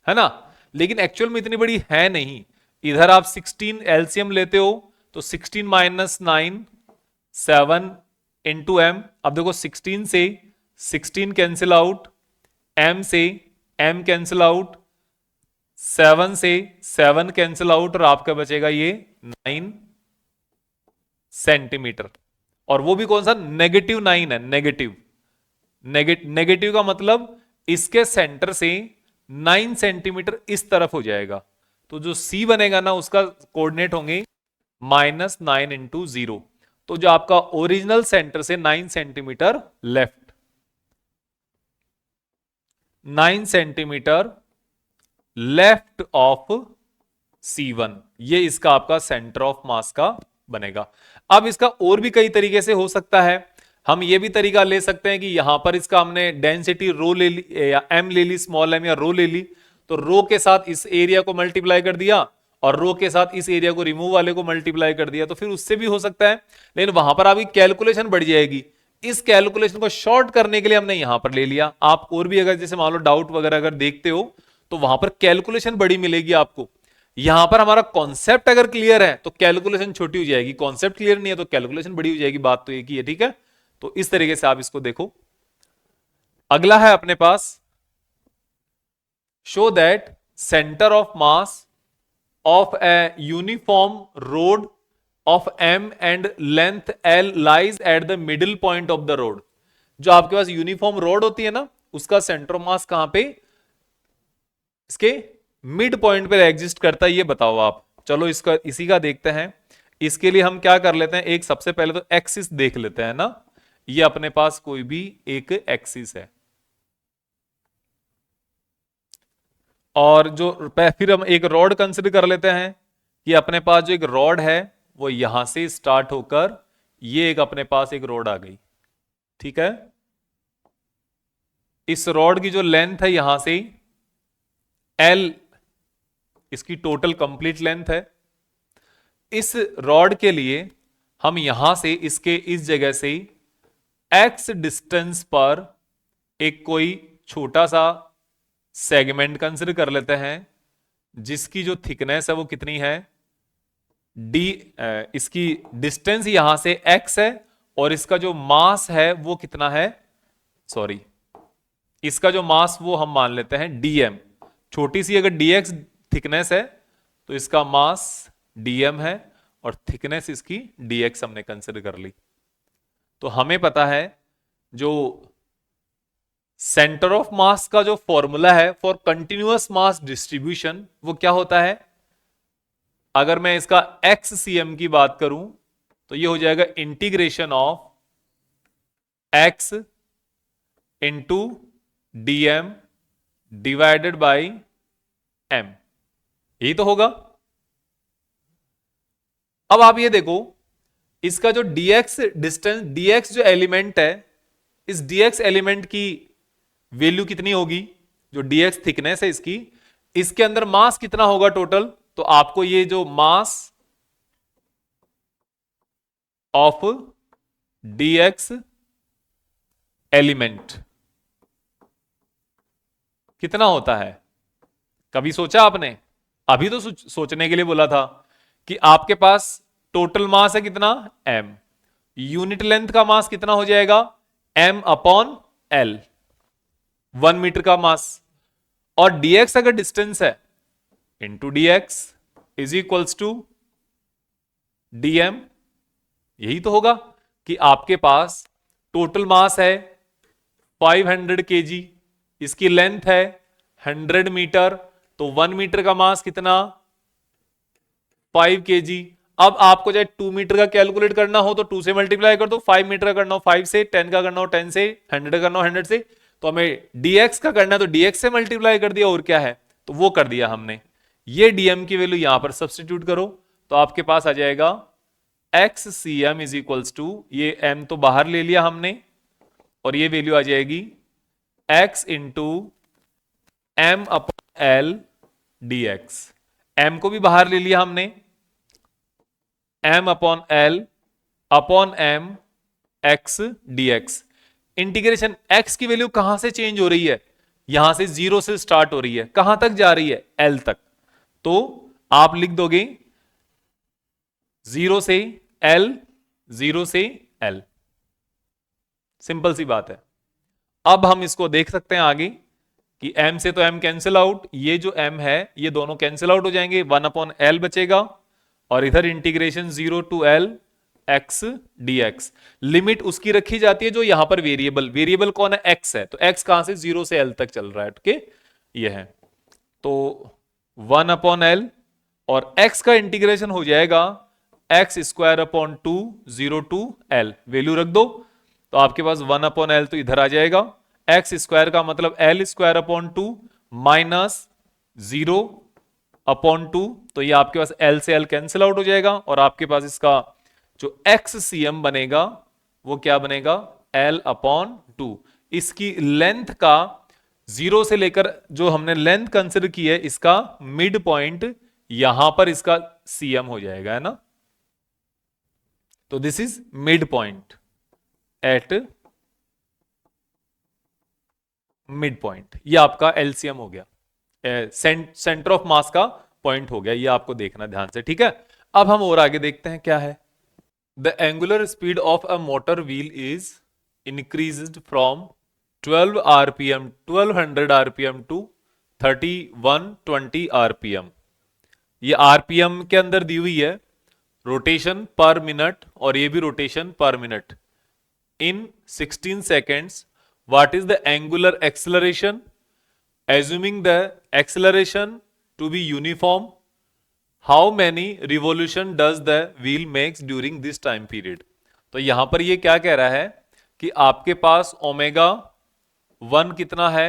ना, लेकिन एक्चुअल में इतनी बड़ी है नहीं। इधर आप 16 एलसीएम लेते हो तो 16 माइनस 9 7 इंटू M। अब देखो 16 से 16 कैंसिल आउट, M से M कैंसिल आउट, 7 से 7 कैंसिल आउट और आपका बचेगा ये 9 सेंटीमीटर। और वो भी कौन सा, -9 है। नेगेटिव का मतलब इसके सेंटर से 9 सेंटीमीटर इस तरफ हो जाएगा। तो जो सी बनेगा ना उसका कोऑर्डिनेट होंगे -9 इंटू 0। तो जो आपका ओरिजिनल सेंटर से 9 centimetre left, 9 centimetre left of C1, ये इसका आपका सेंटर ऑफ मास का बनेगा। अब इसका और भी कई तरीके से हो सकता है। हम ये भी तरीका ले सकते हैं कि यहां पर इसका हमने डेंसिटी रो ले ली या एम ले ली, स्मॉल एम या रो ले ली, तो रो के साथ इस एरिया को मल्टीप्लाई कर दिया और रो के साथ इस एरिया को रिमूव वाले को मल्टीप्लाई कर दिया, तो फिर उससे भी हो सकता है। लेकिन वहां पर आपकी कैलकुलेशन बढ़ जाएगी। इस कैलकुलेशन को शॉर्ट करने के लिए हमने यहां पर ले लिया। आप और भी अगर जैसे मान लो डाउट वगैरह अगर देखते हो तो वहां पर कैलकुलेशन बड़ी मिलेगी आपको। यहां पर हमारा कॉन्सेप्ट अगर क्लियर है तो कैलकुलेशन छोटी हो जाएगी, कॉन्सेप्ट क्लियर नहीं है तो कैलकुलेशन बड़ी हो जाएगी। बात तो एक ही है, ठीक है। तो इस तरीके से आप इसको देखो। अगला है अपने पास, show that centre of mass of a uniform rod of m and length l lies at the middle point of the rod. जो आपके पास यूनिफॉर्म रोड होती है ना, उसका सेंटर ऑफ मास कहां पे, इसके मिड पॉइंट पर एग्जिस्ट करता है, ये बताओ आप। चलो इसका इसी का देखते हैं। इसके लिए हम क्या कर लेते हैं, एक सबसे पहले तो एक्सिस देख लेते हैं ना। ये अपने पास कोई भी एक एक्सिस है और जो फिर हम एक रॉड कंसिडर कर लेते हैं कि अपने पास जो एक रॉड है वो यहां से स्टार्ट होकर ये एक अपने पास एक रॉड आ गई, ठीक है। इस रॉड की जो लेंथ है यहां से L, इसकी टोटल कंप्लीट लेंथ है। इस रॉड के लिए हम यहां से इसके इस जगह से x डिस्टेंस पर एक कोई छोटा सा सेगमेंट कंसिडर कर लेते हैं जिसकी जो थिकनेस है वो कितनी है d। इसकी डिस्टेंस यहां से x है और इसका जो मास है वो कितना है, सॉरी, इसका जो मास वो हम मान लेते हैं dm। छोटी सी अगर dx थिकनेस है तो इसका मास dm है और थिकनेस इसकी dx हमने कंसिडर कर ली। तो हमें पता है जो सेंटर ऑफ मास का जो फॉर्मूला है फॉर कंटिन्यूअस मास डिस्ट्रीब्यूशन वो क्या होता है। अगर मैं इसका XCM की बात करूं तो ये हो जाएगा integration of x into dm divided by m, यही तो होगा। अब आप ये देखो इसका जो dx डिस्टेंस, dx जो एलिमेंट है, इस dx एलिमेंट की वैल्यू कितनी होगी, जो dx थिकनेस है इसकी, इसके अंदर मास कितना होगा टोटल। तो आपको ये जो मास ऑफ dx एलिमेंट कितना होता है, कभी सोचा आपने। अभी तो सोचने के लिए बोला था कि आपके पास टोटल मास है कितना m, यूनिट लेंथ का मास कितना हो जाएगा m अपॉन l, 1 मीटर का मास, और dx अगर डिस्टेंस है into dx is equals to dm। यही तो होगा कि आपके पास टोटल मास है 500 kg, इसकी लेंथ है 100 मीटर, तो 1 मीटर का मास कितना 5 kg। अब आपको चाहे 2 मीटर का कैलकुलेट करना हो तो 2 से मल्टीप्लाई कर दो, 5 मीटर का करना हो 5 से, 10 का करना हो 10 से, 100 का करना हो 100 से। तो हमें dx का करना है तो dx से मल्टीप्लाई कर दिया, और क्या है तो वो कर दिया हमने। ये dm की वैल्यू यहां पर सब्स्टिट्यूट करो तो आपके पास आ जाएगा XCM इज इक्वल्स टू, ये m तो बाहर ले लिया हमने और ये वैल्यू आ जाएगी x into m upon l dx। m को भी बाहर ले लिया हमने, m upon l upon m x dx। Integration x की वैल्यू कहां से चेंज हो रही है, यहां से 0 से स्टार्ट हो रही है, कहां तक जा रही है l तक। तो आप लिख दोगे 0 से l, 0 से l, सिंपल सी बात है। अब हम इसको देख सकते हैं आगे कि m से तो m कैंसिल आउट, ये जो m है ये दोनों कैंसिल आउट हो जाएंगे, 1/L बचेगा, और इधर integration 0 to L x dx। Limit उसकी रखी जाती है जो यहां पर वेरिएबल, वेरिएबल कौन है, x है, तो x कहां से 0 से L तक चल रहा है, ओके ये है। तो 1/L और x का इंटीग्रेशन हो जाएगा x² 0 to L, वैल्यू रख दो तो आपके पास 1/L तो इधर आ जाएगा, x² का मतलब L² माइनस 0/2, तो ये आपके पास L से L कैंसिल आउट हो जाएगा, और आपके पास इसका जो XCM बनेगा वो क्या बनेगा, L/2। इसकी लेंथ का 0 से लेकर जो हमने लेंथ कंसिडर की है, इसका मिड पॉइंट यहां पर इसका CM हो जाएगा, है ना। तो this is mid point at mid point, ये आपका LCM हो गया, सेंटर ऑफ मास का पॉइंट हो गया, ये आपको देखना ध्यान से, ठीक है। अब हम और आगे देखते हैं क्या है। The angular speed of a motor wheel is increased from 1200 RPM to 3120 RPM. ये आरपीएम के अंदर दी हुई है, रोटेशन पर मिनट, और ये भी रोटेशन पर minute in 16 seconds. What is the angular acceleration? Assuming the acceleration to be uniform, how many revolution does the wheel makes during this time period? तो यहां पर ये क्या कह रहा है कि आपके पास ओमेगा 1 कितना है,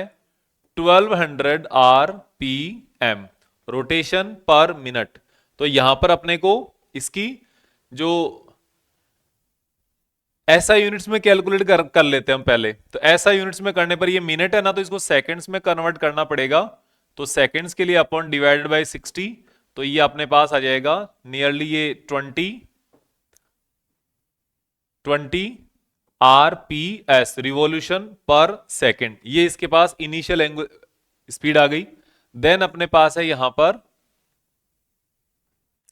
1200 RPM, रोटेशन पर मिनट। तो यहां पर अपने को इसकी जो ऐसा यूनिट्स में कैलकुलेट कर लेते हैं हम पहले, तो ऐसा यूनिट्स में करने पर ये मिनट है ना, तो इसको सेकंड्स में कन्वर्ट करना पड़ेगा, तो सेकंड्स के लिए अपॉन डिवाइडेड बाय 60, तो ये अपने पास आ जाएगा नियरली ये 20 RPS, रिवॉल्यूशन पर सेकंड, ये इसके पास इनिशियल स्पीड आ गई। देन अपने पास है यहां पर,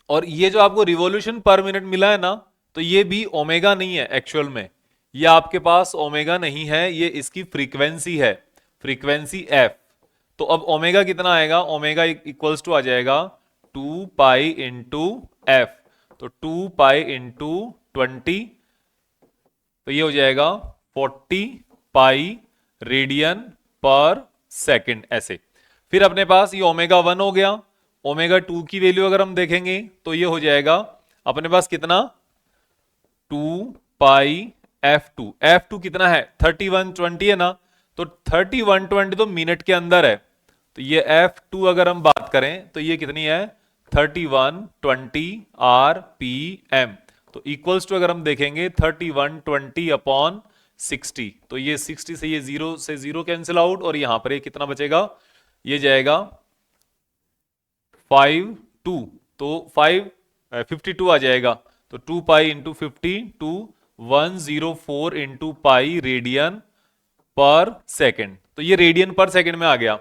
और ये जो आपको रिवॉल्यूशन पर मिनट मिला है ना, तो ये भी ओमेगा नहीं है एक्चुअल में, ये आपके पास ओमेगा नहीं है, ये इसकी फ्रीक्वेंसी है, फ्रीक्वेंसी f। तो अब ओमेगा कितना आएगा, ओमेगा इक्वल्स टू आ जाएगा 2 पाई इंटू एफ, तो 2 पाई इंटू 20, तो ये हो जाएगा 40 पाई रेडियन पर सेकंड ऐसे। फिर अपने पास ये ओमेगा 1 हो गया, ओमेगा 2 की वैल्यू अगर हम देखेंगे तो ये हो जाएगा अपने पास कितना, 2 पाई f2 कितना है, 3120 है ना, तो 3120 तो मिनट के अंदर है, तो ये f2 अगर हम बात करें तो ये कितनी है, 3120 RPM, तो इक्वल्स टू अगर हम देखेंगे 3120 अपॉन 60, तो ये 60 से ये 0 से 0 कैंसिल आउट, और यहां पर ये कितना बचेगा, ये जाएगा 52, तो 52 आ जाएगा, तो 2 pi into 52 104 into pi radian पर सेकेंड, तो ये रेडियन पर सेकेंड में आ गया।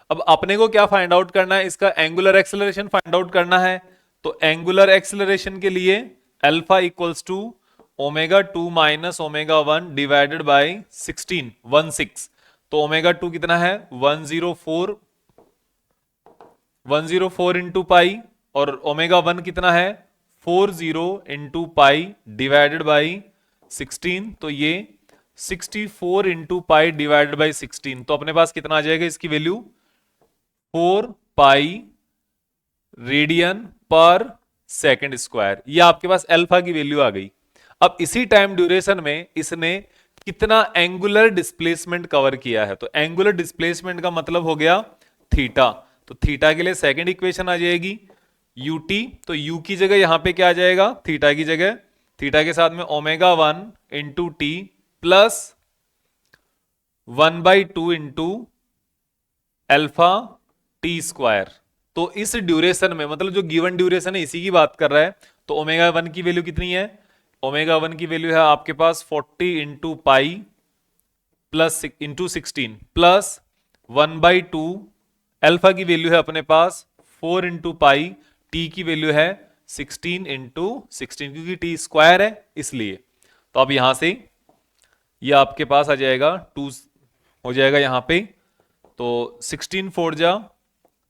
अब अपने को क्या फाइंड आउट करना है, इसका एंगुलर एक्सेलरेशन फाइंड आउट करना है, तो एंगुलर एक्सेलरेशन के लिए alpha equals to omega 2 minus omega 1 divided by 16, तो ओमेगा 2 कितना है 104 इंटू पाई, और ओमेगा 1 कितना है 40 इंटू पाई डिवाइडेड बाई 16, तो ये 64 इंटू पाई डिवाइडेड बाई 16, तो अपने पास कितना आ जाएगा इसकी वैल्यू 4 पाई रेडियन पर सेकंड स्क्वायर, ये आपके पास अल्फा की वैल्यू आ गई। अब इसी टाइम ड्यूरेशन में इसने कितना एंगुलर डिस्प्लेसमेंट कवर किया है, तो एंगुलर डिस्प्लेसमेंट का मतलब हो गया थीटा, तो थीटा के लिए सेकंड इक्वेशन आ जाएगी ut, तो u की जगह यहां पे क्या आ जाएगा, थीटा की जगह, थीटा के साथ में omega 1 into T plus 1/2 into alpha T square. तो इस ड्यूरेशन में, मतलब जो गिवन ड्यूरेशन है इसी की बात कर रहा है, तो ओमेगा 1 की वैल्यू कितनी है, ओमेगा 1 की वैल्यू है आपके पास 40 into pi plus into 16 plus 1/2, alpha की वैल्यू है अपने पास 4 इंटू पाई, टी की वैल्यू है 16 इंटू 16, क्योंकि टी स्क्वायर है इसलिए। तो अब यहां से ये आपके पास आ जाएगा 2 हो जाएगा यहां पे तो 16 4 जा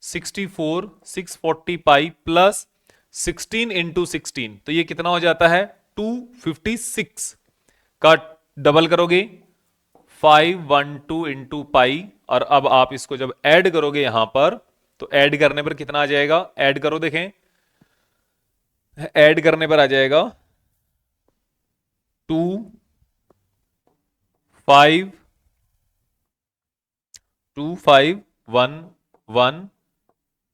64, 640 पाई प्लस 16 इंटू 16, तो ये कितना हो जाता है 256 का डबल करोगे 512 इंटू पाई, और अब आप इसको जब ऐड करोगे यहां पर, तो ऐड करने पर कितना आ जाएगा, ऐड करो देखें, ऐड करने पर आ जाएगा 2511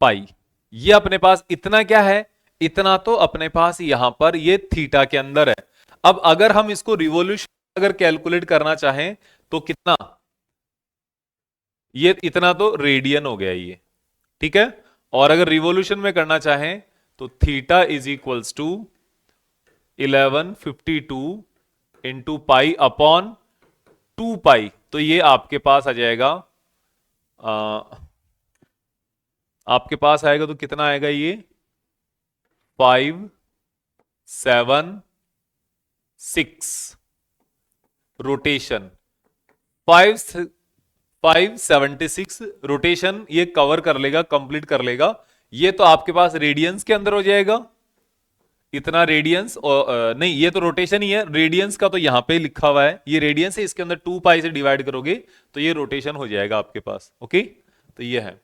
पाई। ये अपने पास इतना क्या है, इतना तो अपने पास यहां पर ये थीटा के अंदर है। अब अगर हम इसको रिवॉल्यूशन अगर कैलकुलेट करना चाहें तो कितना, ये इतना तो रेडियन हो गया ये, ठीक है। और अगर रिवॉल्यूशन में करना चाहें तो theta is equals to 1152 into pi upon 2 pi, तो ये आपके पास आ जाएगा, आपके पास आएगा तो कितना आएगा ये 576 रोटेशन, 576 रोटेशन ये कवर कर लेगा, कंप्लीट कर लेगा। ये तो आपके पास रेडियंस के अंदर हो जाएगा, इतना रेडियंस, और नहीं ये तो रोटेशन ही है, रेडियंस का तो यहां पे लिखा हुआ है, ये रेडियंस है, इसके अंदर 2 पाई से डिवाइड करोगे तो ये रोटेशन हो जाएगा आपके पास। ओके, तो ये है।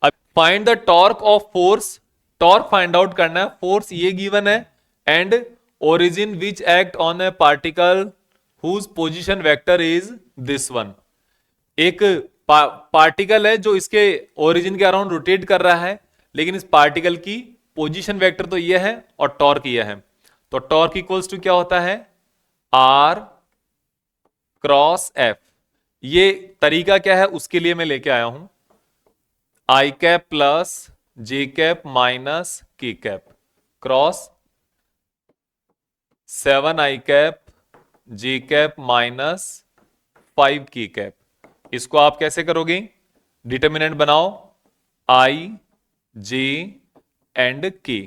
अब find the torque of force, torque find out करना है, फोर्स ये गिवन है, and origin which act on a particle whose position vector is this one. एक पार्टिकल है जो इसके ओरिजिन के अराउंड रोटेट कर रहा है, लेकिन इस पार्टिकल की पोजीशन वेक्टर तो ये है और टॉर्क ये है, तो टॉर्क इक्वल्स टू क्या होता है आर क्रॉस एफ। ये तरीका क्या है उसके लिए मैं लेके आया हूं, आई कैप प्लस जे कैप माइनस के कैप क्रॉस 7 आई कैप जे कैप माइनस 5 के कैप। इसको आप कैसे करोगे, डिटर्मिनेंट बनाओ आई जे एंड के,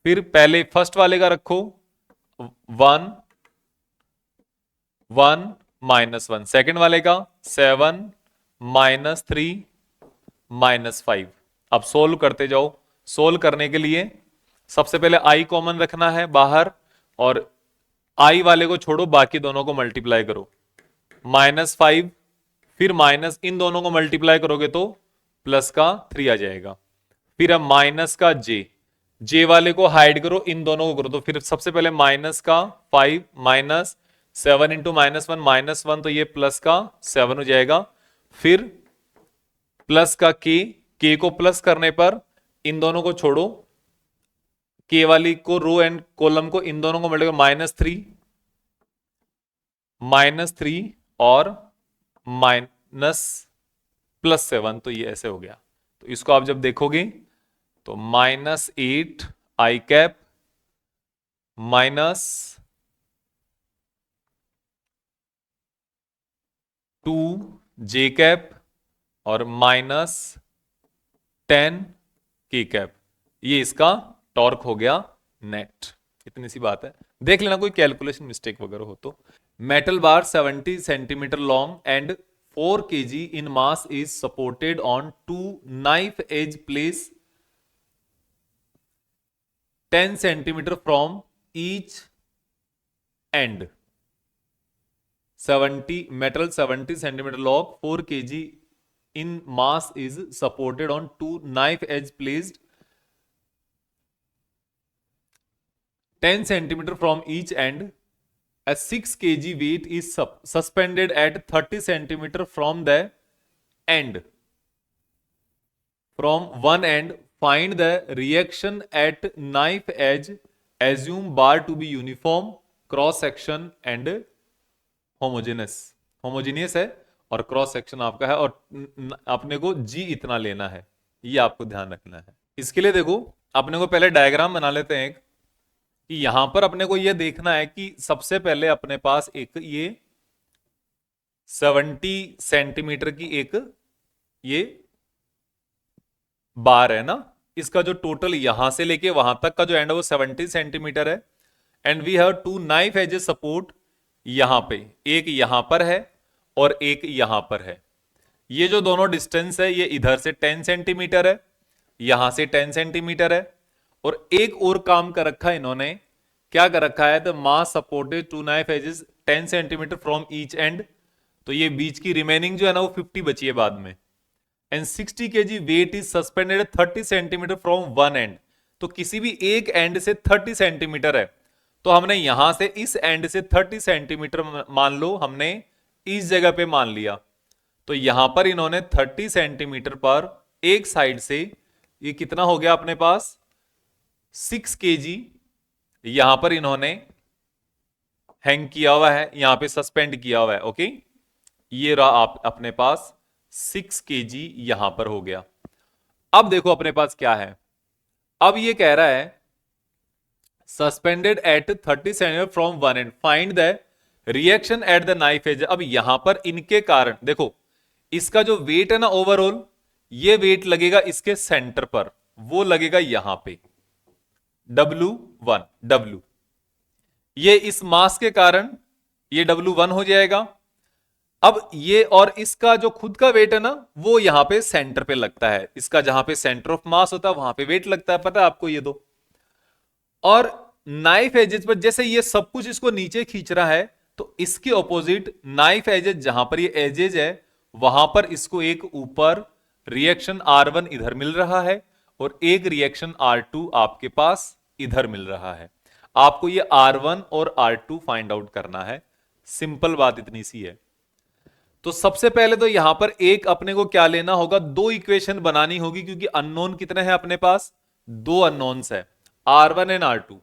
फिर पहले फर्स्ट वाले का रखो 1 1 माइनस 1, सेकेंड वाले का 7 माइनस 3 माइनस 5। अब सोल्व करते जाओ, सोल्व करने के लिए सबसे पहले आई कॉमन रखना है बाहर, और आई वाले को छोड़ो, बाकी दोनों को मल्टीप्लाई करो, -5, फिर माइनस, इन दोनों को मल्टीप्लाई करोगे तो प्लस का 3 आ जाएगा, फिर अब माइनस का जे वाले को हाइड करो, इन दोनों को करो, तो फिर सबसे पहले माइनस का 5 माइनस 7 इंटू -1 -1, तो ये प्लस का 7 हो जाएगा, फिर प्लस का के को प्लस करने पर इन दोनों को छोड़ो, के वाली को रो एंड कॉलम को, इन दोनों को मल्टीप्लाई -3 और +7, तो ये ऐसे हो गया। तो इसको आप जब देखोगे तो -8 आई कैप -2 जे कैप और -10 के कैप, ये इसका टॉर्क हो गया नेट। इतनी सी बात है, देख लेना कोई कैलकुलेशन मिस्टेक वगैरह हो तो। Metal bar 70 centimetre long and 4 kg in mass is supported on 2 knife edge place 10 centimeter from each end. 70 centimeter long, 4 kg in mass is supported on 2 knife edge placed 10 centimeter from each end. A 6 kg weight is suspended at 30 centimeter from the end. From one end, find the reaction at knife edge. Assume bar to be uniform, cross section and homogeneous है, और क्रॉस सेक्शन आपका है, और अपने को जी इतना लेना है, ये आपको ध्यान रखना है। इसके लिए देखो अपने को पहले डायग्राम बना लेते हैं कि यहां पर अपने को यह देखना है कि सबसे पहले अपने पास एक ये 70 सेंटीमीटर की एक ये बार है ना, इसका जो टोटल यहां से लेके वहां तक का जो एंड है वो 70 सेंटीमीटर है, and we have 2 knife edges support, यहां पे एक यहां पर है और एक यहां पर है। ये जो दोनों डिस्टेंस है ये इधर से 10 सेंटीमीटर है, यहां से 10 सेंटीमीटर है, और एक और काम कर रखा है इन्होंने, क्या कर रखा है, the mass supported to knife edges 10 centimetre from each end. तो ये बीच की रिमेनिंग जो है ना वो 50 बची है बाद में। And 60 kg weight is suspended 30 centimetre from one end. तो किसी भी एक एंड से 30 सेंटीमीटर है, तो हमने यहां से इस एंड से 30 सेंटीमीटर मान लो, हमने इस जगह पे मान लिया। तो यहां पर इन्होंने 30 सेंटीमीटर पर एक साइड से, ये कितना हो गया अपने पास 6 kg, यहां पर इन्होंने हैंग किया हुआ है, यहां पे सस्पेंड किया हुआ है। ओके, ये रहा आप अपने पास 6 kg यहां पर हो गया। अब देखो अपने पास क्या है, अब ये कह रहा है suspended at 30 centimetre from one end, find the reaction at the knife edge. अब यहां पर इनके कारण देखो, इसका जो वेट है ना ओवरऑल, ये वेट लगेगा इसके सेंटर पर, वो लगेगा यहां पे W1, W, ये इस मास के कारण ये W1 हो जाएगा। अब ये और इसका जो खुद का वेट है ना वो यहां पे सेंटर पे लगता है, इसका जहां पे सेंटर ऑफ मास होता है वहां पे वेट लगता है, पता है आपको ये दो। और नाइफ एजेस पर जैसे ये सब कुछ इसको नीचे खींच रहा है, तो इसके ऑपोजिट नाइफ एजेस जहां पर ये एजेज है वहां पर इसको एक ऊपर रिएक्शन R1 इधर मिल रहा है और एक रिएक्शन R2 आपके पास इधर मिल रहा है। आपको ये R1 और R2 फाइंड आउट करना है, सिंपल बात इतनी सी है। तो सबसे पहले तो यहां पर एक अपने को क्या लेना होगा, दो इक्वेशन बनानी होगी, क्योंकि अननोन कितने हैं अपने पास, दो अननोन्स है R1 एंड R2।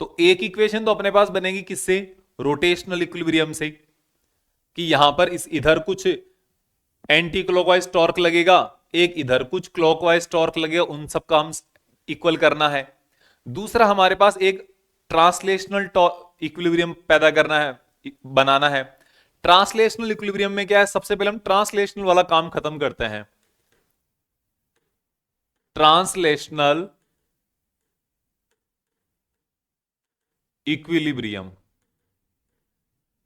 तो एक इक्वेशन तो अपने पास बनेगी किससे, रोटेशनल इक्विलिब्रियम से, कि यहां पर इस इधर कुछ एंटी क्लॉकवाइज टॉर्क लगेगा, एक इधर कुछ क्लॉकवाइज टॉर्क लगेगा, उन सब का हम इक्वल करना है। दूसरा हमारे पास एक ट्रांसलेशनल इक्विलिब्रियम पैदा करना है, बनाना है। ट्रांसलेशनल इक्विलिब्रियम में क्या है, सबसे पहले हम ट्रांसलेशनल वाला काम खत्म करते हैं। ट्रांसलेशनल इक्विलिब्रियम,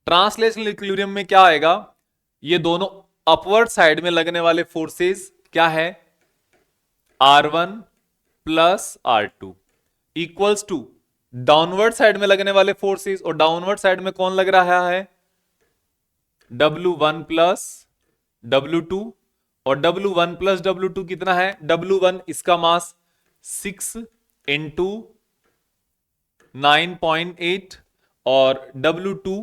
ट्रांसलेशनल इक्विलिब्रियम में क्या आएगा, ये दोनों अपवर्ड साइड में लगने वाले फोर्सेस क्या है, R1 plus R2 equals to downward side में लगने वाले फोर्सेस, और डाउनवर्ड साइड में कौन लग रहा है, W1 प्लस W2, और W1 प्लस W2 कितना है, W1 इसका मास 6 इंटू 9.8, और W2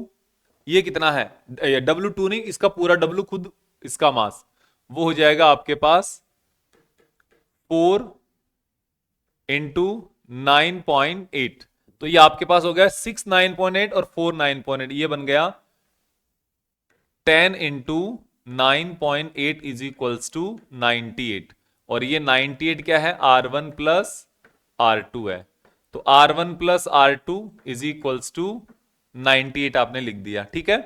ये कितना है, W2 नहीं, इसका पूरा W खुद इसका मास, वो हो जाएगा आपके पास 4 इंटू 9.8। तो ये आपके पास हो गया 6 9.8 और 4 9.8, ये बन गया 10 इंटू 9.8 इज इक्वल्स टू 98, और ये 98 क्या है, R1 प्लस R2 है। तो R1 plus R2 is equals to 98 आपने लिख दिया, ठीक है।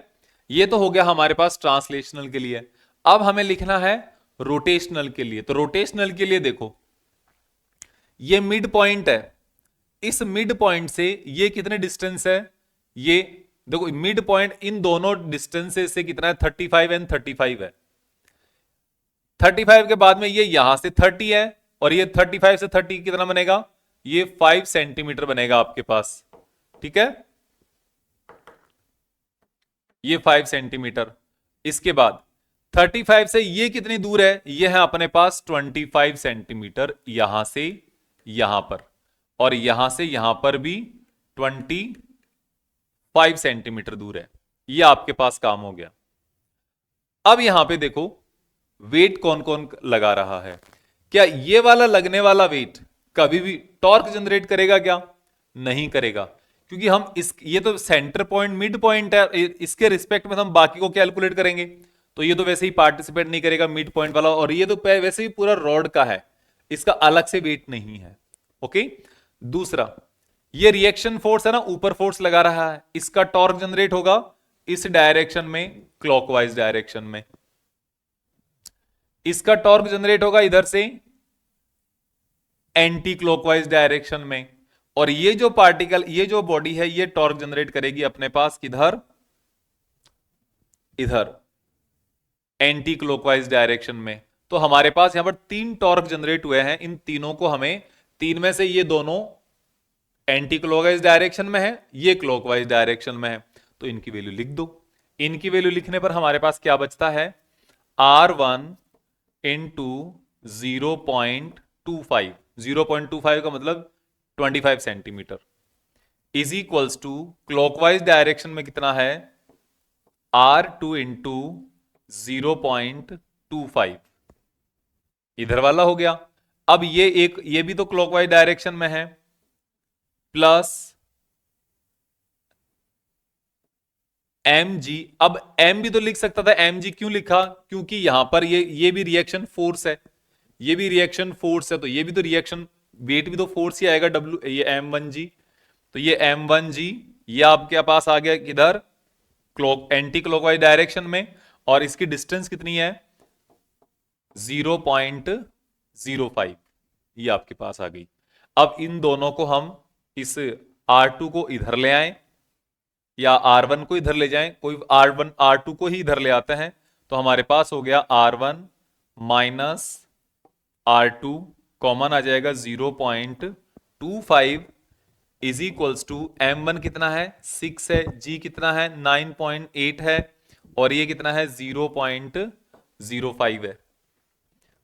ये तो हो गया हमारे पास ट्रांसलेशनल के लिए। अब हमें लिखना है रोटेशनल के लिए। तो रोटेशनल के लिए देखो, ये मिड पॉइंट है, इस मिड पॉइंट से ये कितने डिस्टेंस है, ये देखो मिड पॉइंट इन दोनों डिस्टेंसेस से कितना है, 35 एंड 35 है। 35 के बाद में ये यहां से 30 है, और ये 35 से 30 कितना बनेगा, ये 5 सेंटीमीटर बनेगा आपके पास, ठीक है, ये 5 सेंटीमीटर। इसके बाद 35 से ये कितनी दूर है, ये है अपने पास 25 सेंटीमीटर, यहां से यहां पर, और यहां से यहां पर भी 25 सेंटीमीटर दूर है। ये आपके पास काम हो गया। अब यहां पे देखो वेट कौन कौन लगा रहा है, क्या ये वाला लगने वाला वेट कभी भी टॉर्क जनरेट करेगा क्या, नहीं करेगा, क्योंकि हम इस ये तो सेंटर पॉइंट मिड पॉइंट है, इसके रिस्पेक्ट में हम बाकी को कैलकुलेट करेंगे, तो ये तो वैसे ही पार्टिसिपेट नहीं करेगा मिड पॉइंट वाला, और ये तो वैसे ही पूरा रॉड का है, इसका अलग से वेट नहीं है। ओके, दूसरा ये रिएक्शन फोर्स है ना, ऊपर फोर्स लगा रहा है, इसका टॉर्क जनरेट होगा इस डायरेक्शन में, क्लॉकवाइज डायरेक्शन में, इसका टॉर्क जनरेट होगा इधर से एंटी क्लॉकवाइज डायरेक्शन में, और ये जो पार्टिकल, ये जो बॉडी है, ये टॉर्क जनरेट करेगी अपने पास किधर, इधर एंटी क्लॉकवाइज डायरेक्शन में। तो हमारे पास यहां पर 3 टॉर्क जनरेट हुए हैं, इन तीनों को हमें, तीन में से ये दोनों एंटी क्लॉकवाइज डायरेक्शन में है, ये क्लॉकवाइज डायरेक्शन में है, तो इनकी वैल्यू लिख दो। इनकी वैल्यू लिखने पर हमारे पास क्या बचता है, R1 इंटू 0.25, 0.25 का मतलब 25 centimetre, is equals to clockwise direction में कितना है, R2 इंटू 0.25, इधर वाला हो गया। अब ये भी तो क्लॉकवाइज डायरेक्शन में है, प्लस mg। अब m भी तो लिख सकता था, mg क्यों लिखा, क्योंकि यहां पर ये भी रिएक्शन फोर्स है, ये भी रिएक्शन फोर्स है, तो ये भी तो रिएक्शन वेट भी तो फोर्स ही आएगा, w ये m1g, तो ये m1g ये आपके पास आ गया किधर, क्लॉक एंटी क्लॉकवाइज डायरेक्शन में, और इसकी डिस्टेंस कितनी है 0.05, ये आपके पास आ गई। अब इन दोनों को हम, इस R2 को इधर ले आए या R1 को इधर ले जाएं, कोई R1 R2 को ही इधर ले आते हैं, तो हमारे पास हो गया R1 माइनस R2, कॉमन आ जाएगा 0.25 इज इक्वल्स टू M1 कितना है 6 है, G कितना है 9.8 है, और ये कितना है 0.05 है।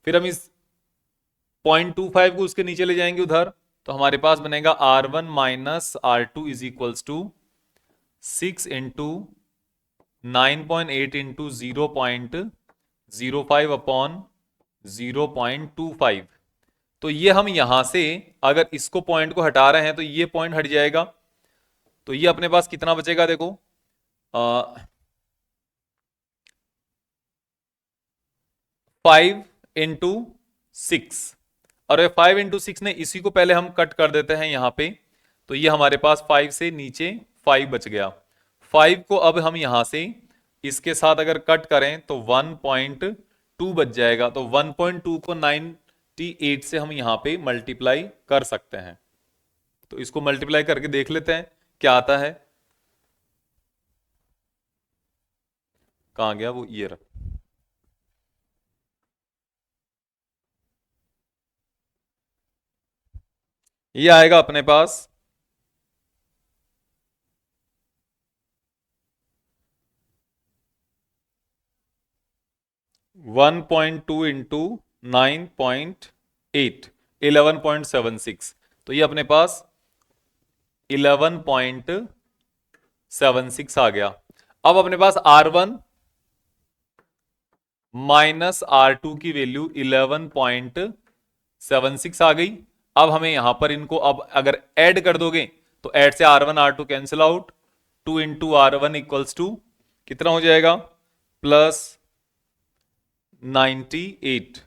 फिर हम इस 0.25 को उसके नीचे ले जाएंगे उधर, तो हमारे पास बनेगा R1 minus R2 is equals to 6 into 9.8 into 0.05 upon 0.25। तो ये हम यहां से अगर इसको पॉइंट को हटा रहे हैं तो ये पॉइंट हट जाएगा, तो ये अपने पास कितना बचेगा देखो, 5 इंटू 6, और 5 इंटू 6 ने इसी को पहले हम कट कर देते हैं यहां पे, तो ये हमारे पास 5 से नीचे 5 बच गया। 5 को अब हम यहां से इसके साथ अगर कट करें तो 1.2 बच जाएगा, तो 1.2 को 98 से हम यहां पे मल्टीप्लाई कर सकते हैं, तो इसको मल्टीप्लाई करके देख लेते हैं क्या आता है। कहां गया वो, ये रहा, ये आएगा अपने पास 1.2 इंटू 9.8, 11.76, तो ये अपने पास 11.76 आ गया। अब अपने पास R1 माइनस R2 की वैल्यू 11.76 आ गई। अब हमें यहां पर इनको अब अगर ऐड कर दोगे तो ऐड से R1 R2 cancel out, 2 into R1 equals to कितना हो जाएगा, प्लस 98,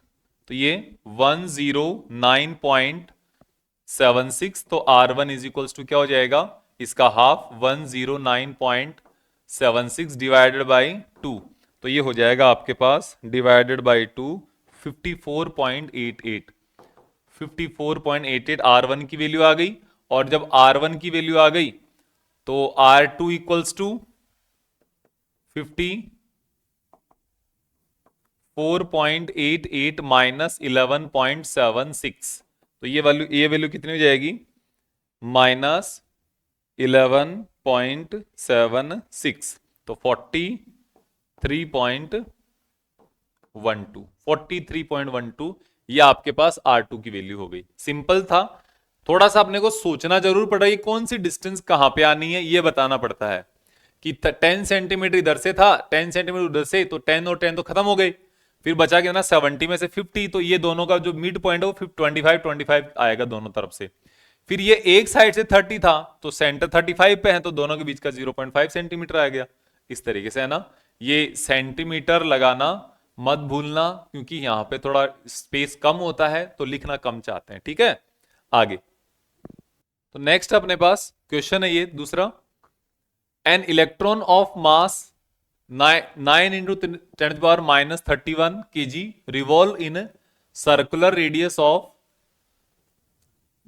तो ये 109.76, तो R1 इज इक्वल्स टू क्या हो जाएगा, इसका हाफ 109.76 डिवाइडेड बाई 2, तो ये हो जाएगा आपके पास डिवाइडेड बाई 2 54.88, 54.88 R1 की वैल्यू आ गई। और जब R1 की वैल्यू आ गई तो R2 इक्वल्स टू 54.88 माइनस 11.76, तो ये वैल्यू कितनी हो जाएगी, माइनस 11.76, तो 43.12, ये आपके पास R2 की वैल्यू हो गई। सिंपल था, थोड़ा सा अपने को सोचना जरूर पड़ रहा है, कौन सी डिस्टेंस कहां पे आनी है ये बताना पड़ता है, कि 10 सेंटीमीटर इधर से था, 10 सेंटीमीटर उधर से, तो 10 और 10 तो खत्म हो गए, फिर बचा क्या ना 70 में से 50, तो ये दोनों का जो मिड पॉइंट है वो 25 आएगा दोनों तरफ से। फिर ये एक साइड से 30 था तो सेंटर 35 पे है, तो दोनों के बीच का 0.5 सेंटीमीटर आ गया। इस तरीके से है ना, ये सेंटीमीटर लगाना मत भूलना, क्योंकि यहां पे थोड़ा स्पेस कम होता है तो लिखना कम चाहते हैं। ठीक है, आगे तो नेक्स्ट अपने पास क्वेश्चन है ये दूसरा, an electron of mass 9 into 10 to the power minus 31 kg revolve in a circular radius of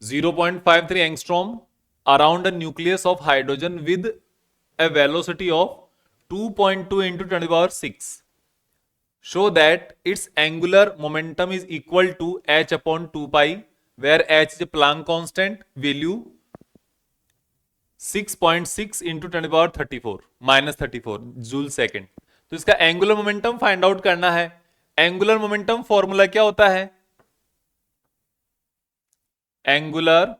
0.53 angstrom around a nucleus of hydrogen with a velocity of 2.2 into 10 to the power 6. Show that it's angular momentum is equal to h upon 2 pi where h is Planck constant value 6.6 into 10 to the power 34 -34 joule second. तो इसका एंगुलर मोमेंटम फाइंड आउट करना है। एंगुलर मोमेंटम फॉर्मूला क्या होता है? एंगुलर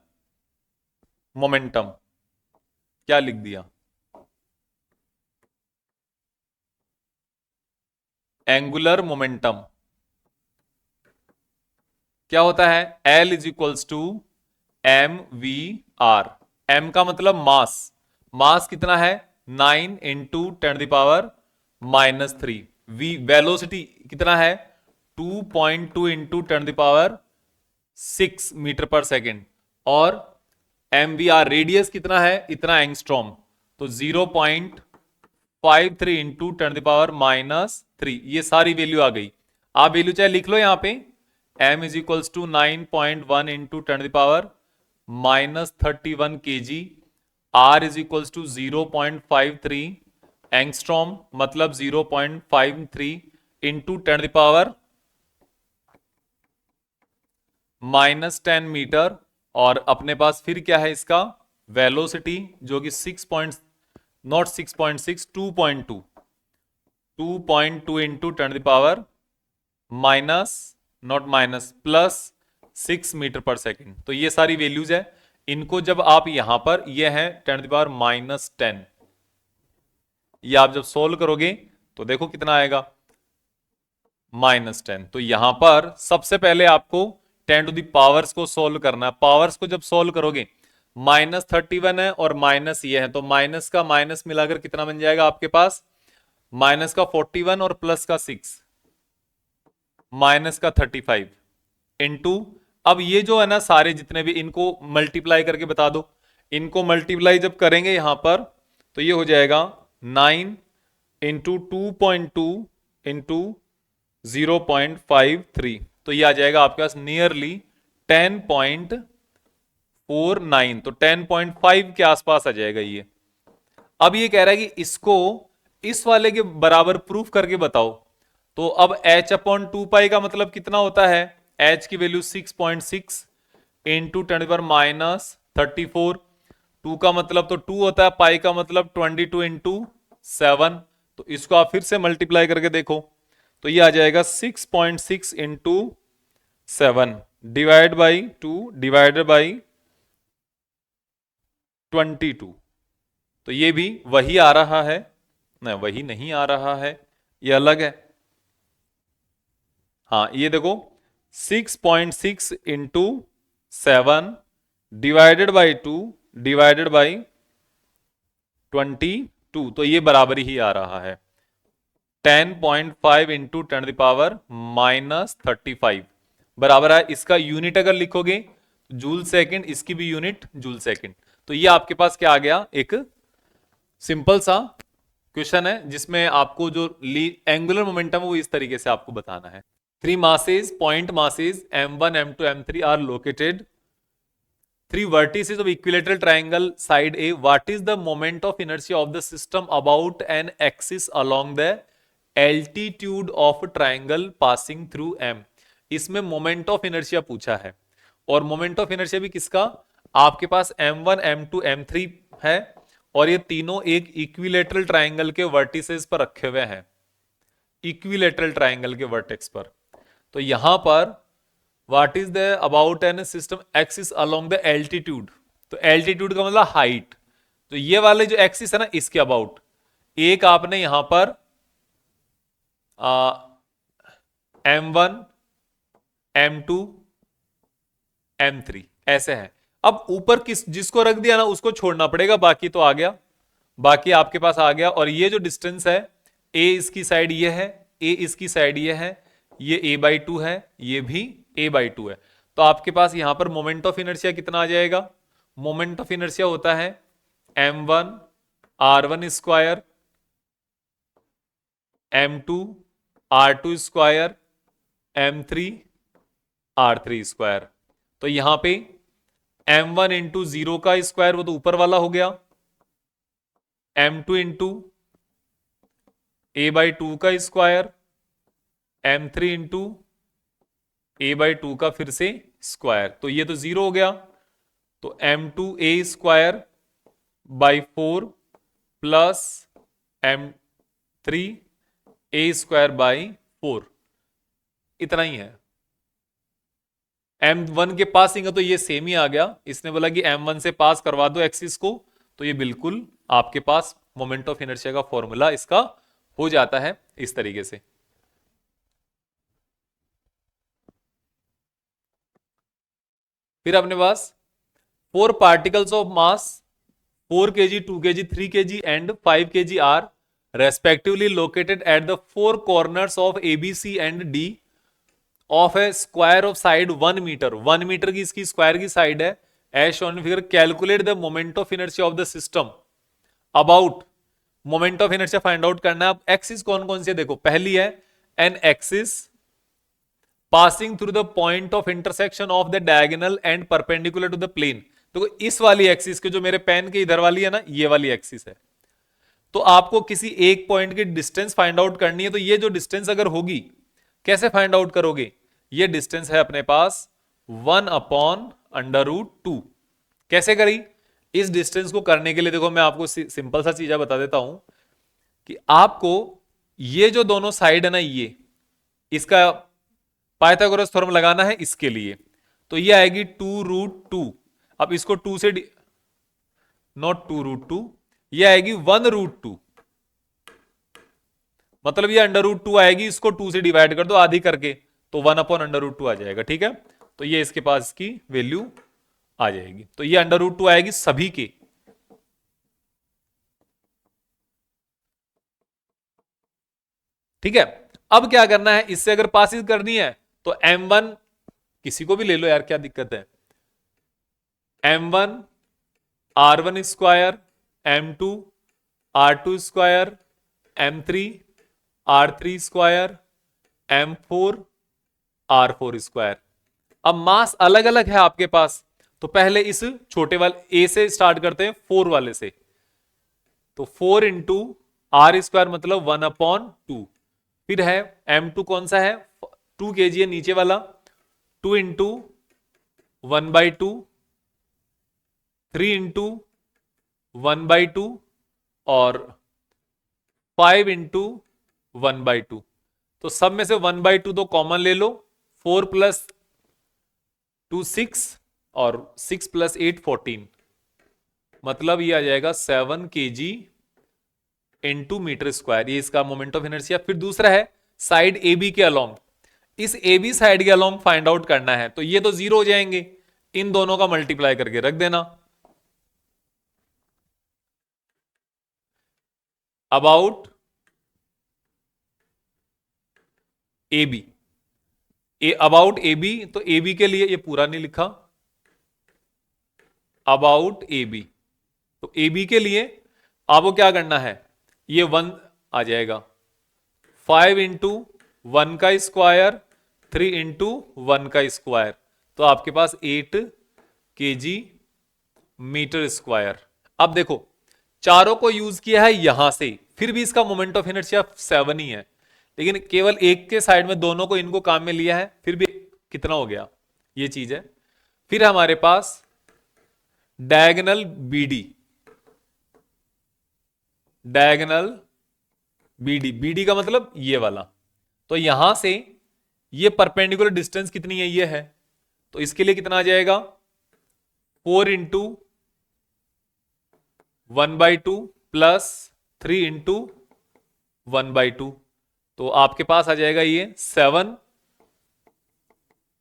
मोमेंटम क्या लिख दिया? एंगुलर मोमेंटम क्या होता है? L is equals to mv/r। m का मतलब मास। मास कितना है? 9 into 10 to the power -3। v velocity कितना है? 2.2 into 10 to the power 6 metre पर सेकेंड। और mvr रेडियस कितना है? इतना एंगस्ट्रॉम। तो 0.53 इंटू 10 to the power -3। ये सारी वैल्यू आ गई। आप वैल्यू चाहे लिख लो यहां पे। m is equals to 9.1 into 10 to the power -31 kg। r is equals to 0.53 angstrom, मतलब 0.53 into 10 to the power-10 metre. और अपने पास फिर क्या है इसका? वेलोसिटी जो कि 6.6 2.2 into 10 to the power minus not minus plus 6 metre पर सेकेंड। तो ये सारी वैल्यूज है। इनको जब आप यहां पर, ये है 10 to the power -10, ये आप जब सोल्व करोगे तो देखो कितना आएगा? -10। तो यहां पर सबसे पहले आपको 10 to the powers को सोल्व करना है। पावर्स को जब सोल्व करोगे, -31 है और माइनस ये है, तो माइनस का माइनस मिलाकर कितना बन जाएगा आपके पास? माइनस का 41 और प्लस का 6, माइनस का 35 इंटू, अब ये जो है ना सारे जितने भी, इनको मल्टीप्लाई करके बता दो। इनको मल्टीप्लाई जब करेंगे यहां पर तो ये हो जाएगा 9 इंटू 2.2 इंटू 0.53। तो ये आ जाएगा आपके पास नियरली 10.49। तो 10.5 के आसपास आ जाएगा ये। अब ये कह रहा है कि इसको इस वाले के बराबर प्रूफ करके बताओ। तो अब h अपॉन 2 पाई का मतलब कितना होता है? h की value 6.6 into 10 to the power -34। 2 का मतलब तो 2 होता है, पाई का मतलब 22 इंटू 7। तो इसको आप फिर से मल्टीप्लाई करके देखो तो ये आ जाएगा 6.6 into 7 divide by 2 divided by 22। तो ये भी वही आ रहा है ना? वही नहीं आ रहा है, ये अलग है। हाँ ये देखो 6.6 into 7 divided by 2 divided by 22। तो ये बराबरी ही आ रहा है 10.5 इंटू 10 to the power -35 बराबर है। इसका यूनिट अगर लिखोगे जूल सेकंड, इसकी भी यूनिट जूल सेकंड। तो ये आपके पास क्या आ गया? एक सिंपल सा क्वेश्चन है जिसमें आपको जो एंगुलर मोमेंटम वो इस तरीके से आपको बताना है। 3 masses, point masses m1, m2, m3 are located 3 vertices of equilateral triangle side A. What is the moment of inertia of the system about an axis along the altitude of triangle passing through M? इसमें मोमेंट ऑफ इनर्शिया पूछा है। और मोमेंट ऑफ इनर्शिया भी किसका? आपके पास m1, m2, m3 है और ये तीनों एक इक्विलेटरल ट्राइंगल के वर्टिसेस पर रखे हुए हैं, इक्विलेटरल ट्राइंगल के वर्टेक्स पर। तो यहां पर what is the about an system axis along the altitude. तो एल्टीट्यूड का मतलब हाइट। तो ये वाले जो एक्सिस है ना, इसके अबाउट एक आपने यहां पर m1, m2, m3 ऐसे है। अब ऊपर किस जिसको रख दिया ना उसको छोड़ना पड़ेगा, बाकी तो आ गया, बाकी आपके पास आ गया। और ये जो डिस्टेंस है, a इसकी साइड ये है, a इसकी साइड ये है, ये a/2 है, ये भी a/2 है। तो आपके पास यहां पर मोमेंट ऑफ इनर्शिया कितना आ जाएगा? मोमेंट ऑफ इनर्शिया होता है m1 r1 square, m2 r2 square, m3 r3 square. तो यहां पे m1 इंटू 0 का स्क्वायर वो तो ऊपर वाला हो गया, m2 इंटू a/2 का स्क्वायर, m3 इंटू a/2 का फिर से स्क्वायर, तो ये तो 0 हो गया, तो m2a² by 4 plus m3a² by 4, इतना ही है। m1 के पासिंग है तो ये सेम ही आ गया, इसने बोला कि m1 से पास करवा दो एक्सिस को, तो ये बिल्कुल आपके पास मोमेंट ऑफ इनर्शिया का फॉर्मूला इसका हो जाता है इस तरीके से। फिर अपने पास 4 particles of mass 4 kg, 2 kg, 3 kg and 5 kg are respectively located at the four corners of ABC and D of a square of side 1 meter। 1 metre की इसकी स्क्वायर की साइड है। As shown in figure, calculate the moment of inertia of the system about, moment of inertia find out करना है। अब एक्सिस कौन कौन सी है देखो, पहली है an axis passing through the point of intersection of the diagonal and perpendicular to the plane. देखो इस वाली एक्सिस के जो मेरे पेन के इधर वाली है ना, ये वाली एक्सिस है। तो आपको किसी एक पॉइंट की डिस्टेंस फाइंड आउट करनी है, तो ये जो डिस्टेंस अगर होगी, कैसे फाइंड आउट करोगे, ये डिस्टेंस है अपने पास 1/√2। कैसे करी, इस डिस्टेंस को करने के लिए देखो मैं आपको सिंपल सा चीज बता देता हूं कि आपको ये जो दोनों साइड है ना, ये इसका पाइथागोरस थ्योरम लगाना है इसके लिए, तो ये आएगी 2√2। अब इसको 2 से नॉट 2√2, ये आएगी 1√2, मतलब ये √2 आएगी, इसको 2 से डिवाइड कर दो आधी करके, तो 1/√2 आ जाएगा। ठीक है, तो ये इसके पास इसकी वैल्यू आ जाएगी, तो ये √2 आएगी सभी के। ठीक है, अब क्या करना है, इससे अगर पासिस करनी है तो m1 किसी को भी ले लो यार, क्या दिक्कत है, m1 r1 square, m2 r2 square, m3 r3 square, m4 r4 square. अब मास अलग अलग है आपके पास, तो पहले इस छोटे वाले a से स्टार्ट करते हैं, 4 वाले से, तो 4 इंटू आर स्क्वायर मतलब 1/2। फिर है m2 कौन सा है, 2 kg है नीचे वाला, 2 इंटू 1/2, 3 इंटू 1/2 और 5 इंटू 1/2। तो सब में से 1/2 तो कॉमन ले लो, 4 + 2 6 और 6 + 8 14, मतलब ये आ जाएगा 7 kg इंटू मीटर स्क्वायर, ये इसका मोमेंट ऑफ इनर्शिया। फिर दूसरा है साइड ए बी के अलोंग, इस ए बी साइड के अलोंग फाइंड आउट करना है, तो ये तो 0 हो जाएंगे, इन दोनों का मल्टीप्लाई करके रख देना। About A B, about A B, तो ए बी के लिए ये पूरा नहीं लिखा, अबाउट ए बी, तो ए बी के लिए आपको क्या करना है, ये 1 आ जाएगा, 5 इंटू 1 का स्क्वायर, 3 इंटू 1 का स्क्वायर, तो आपके पास 8 kg मीटर स्क्वायर। अब देखो चारों को यूज किया है यहां से, फिर भी इसका मोमेंट ऑफ इनर्शिया 7 ही है, लेकिन केवल एक के साइड में दोनों को इनको काम में लिया है, फिर भी कितना हो गया, ये चीज है। फिर हमारे पास diagonal B D, diagonal B D, B D का मतलब ये वाला, तो यहां से ये परपेंडिकुलर डिस्टेंस कितनी है, ये है, तो इसके लिए कितना आ जाएगा, 4 इंटू 1/2 प्लस 3 इंटू 1/2, तो आपके पास आ जाएगा ये 7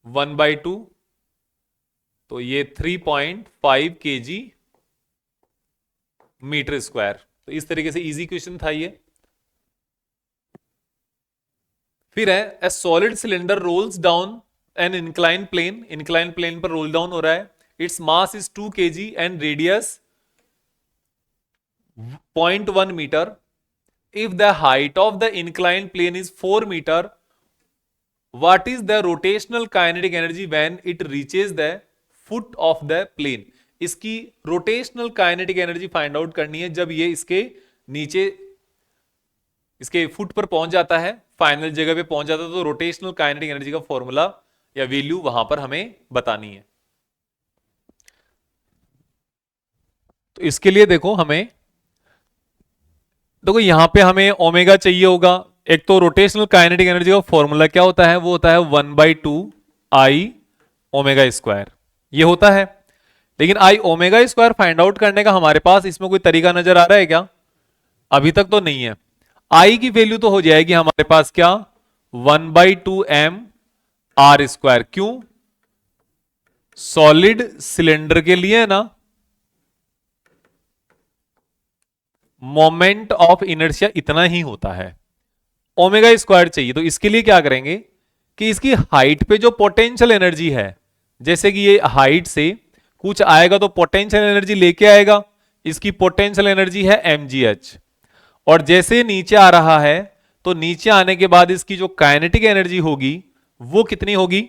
1/2, तो ये 3.5 kg मीटर स्क्वायर। तो इस तरीके से इजी क्वेश्चन था ये। फिर है a solid cylinder rolls down an incline plane, incline plane पर रोल डाउन हो रहा है, it's mass is 2 kg and radius 0.1 metre. If the height of the incline plane is 4 metre, what is the rotational kinetic energy when it reaches the foot of the plane. इसकी rotational kinetic energy find out करनी है जब ये इसके नीचे इसके फुट पर पहुंच जाता है, फाइनल जगह पे पहुंच जाता है, तो रोटेशनल काइनेटिक एनर्जी का फॉर्मूला या वैल्यू वहां पर हमें बतानी है। तो इसके लिए देखो यहां पे हमें ओमेगा चाहिए होगा। एक तो रोटेशनल काइनेटिक एनर्जी का फॉर्मूला क्या होता है, वो होता है 1/2 आई ओमेगा स्क्वायर, ये होता है। लेकिन आई ओमेगा स्क्वायर फाइंड आउट करने का हमारे पास इसमें कोई तरीका नजर आ रहा है क्या? अभी तक तो नहीं है। आई की वैल्यू तो हो जाएगी हमारे पास क्या, 1/2 m आर स्क्वायर। क्यों? सॉलिड सिलेंडर के लिए है ना, मोमेंट ऑफ इनर्शिया इतना ही होता है, ओमेगा स्क्वायर चाहिए। तो इसके लिए क्या करेंगे कि इसकी हाइट पे जो पोटेंशियल एनर्जी है, जैसे कि ये हाइट से कुछ आएगा तो पोटेंशियल एनर्जी लेके आएगा, इसकी पोटेंशियल एनर्जी है mgh। और जैसे नीचे आ रहा है तो नीचे आने के बाद इसकी जो काइनेटिक एनर्जी होगी वो कितनी होगी,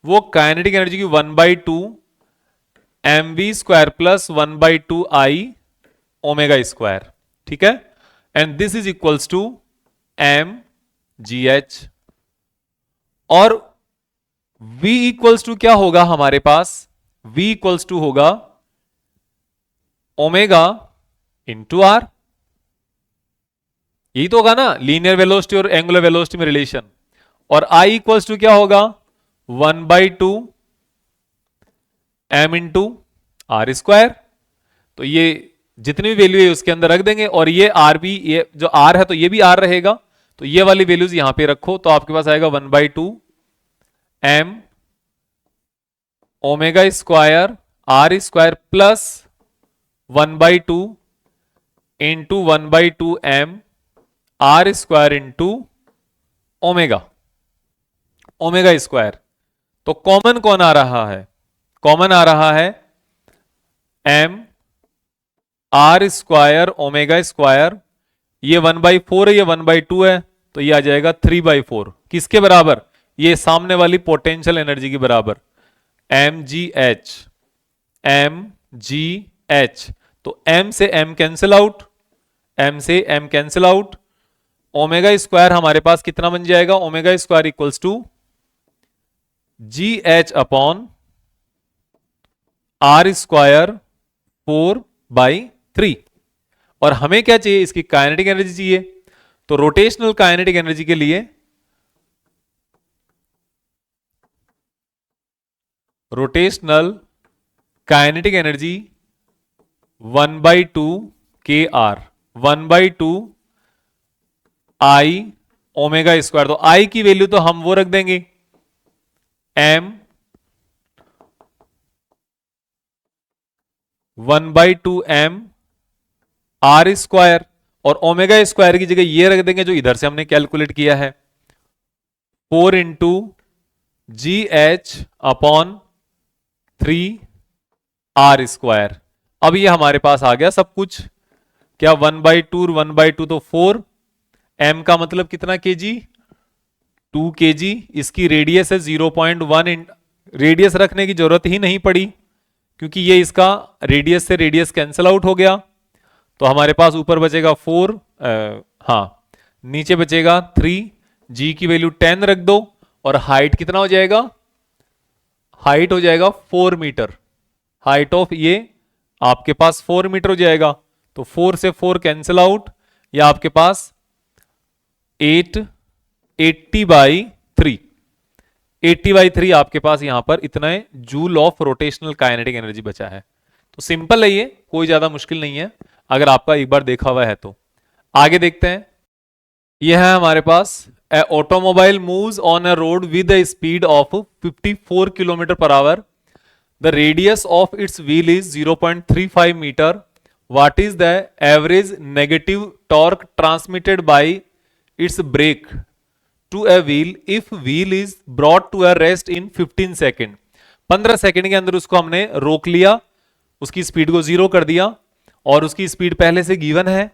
वो काइनेटिक एनर्जी की 1/2 mv square plus 1/2 I omega square. ठीक है, and this is equals to mgh। और v इक्वल्स टू क्या होगा हमारे पास, v इक्वल्स टू होगा ओमेगा इंटू आर। यही तो होगा ना लीनियर वेलोसिटी और एंगुलर वेलोसिटी में रिलेशन। और I इक्वल्स टू क्या होगा, 1/2 m इंटू आर स्क्वायर। तो ये जितनी भी वैल्यू है उसके अंदर रख देंगे, और ये आर भी, ये जो आर है तो ये भी आर रहेगा, तो ये वाली वैल्यूज यहां पे रखो, तो आपके पास आएगा 1/2 m omega square R square plus 1/2 into 1/2 m R square into omega, omega square. तो कॉमन कौन आ रहा है, कॉमन आ रहा है m R square omega square. ये 1/4 है, ये 1/2 है, तो ये आ जाएगा 3/4। किसके बराबर, ये सामने वाली पोटेंशियल एनर्जी के बराबर, mgh, mgh। तो m से m कैंसिल आउट, m से m cancel out. Omega square हमारे पास कितना बन जाएगा, omega square equals to gh upon R square 4/3। और हमें क्या चाहिए, इसकी काइनेटिक एनर्जी चाहिए। तो रोटेशनल काइनेटिक एनर्जी के लिए, रोटेशनल काइनेटिक एनर्जी 1/2 के आर, 1/2 आई ओमेगा स्क्वायर। तो आई की वैल्यू तो हम वो रख देंगे m 1/2 m आर स्क्वायर, और ओमेगा स्क्वायर की जगह ये रख देंगे जो इधर से हमने कैलकुलेट किया है, 4 into G H upon 3 R square. अब ये हमारे पास आ गया सब कुछ, क्या 1/2 1/2 तो 4, m का मतलब कितना केजी, 2 केजी। इसकी रेडियस है 0.1, रेडियस रखने की जरूरत ही नहीं पड़ी क्योंकि ये इसका रेडियस से रेडियस कैंसिल आउट हो गया। तो हमारे पास ऊपर बचेगा 4, हाँ नीचे बचेगा 3, जी की वैल्यू 10 रख दो, और हाइट कितना हो जाएगा, हाइट हो जाएगा 4 मीटर। हाइट ऑफ ये आपके पास 4 मीटर हो जाएगा। तो 4 से 4 कैंसिल आउट, या आपके पास 80/3, 80/3 आपके पास यहां पर इतना joule of rotational kinetic energy बचा है। तो सिंपल है ये, कोई ज्यादा मुश्किल नहीं है अगर आपका एक बार देखा हुआ है तो। आगे देखते हैं, यह है हमारे पास a automobile moves on a road with a speed of 54 kilometre per hour. The radius of its wheel is 0.35 metre. What is the average negative torque transmitted by its brake to a wheel if wheel is brought to a rest in 15 second. 15 second के अंदर उसको हमने रोक लिया, उसकी स्पीड को 0 कर दिया, और उसकी स्पीड पहले से गिवन है।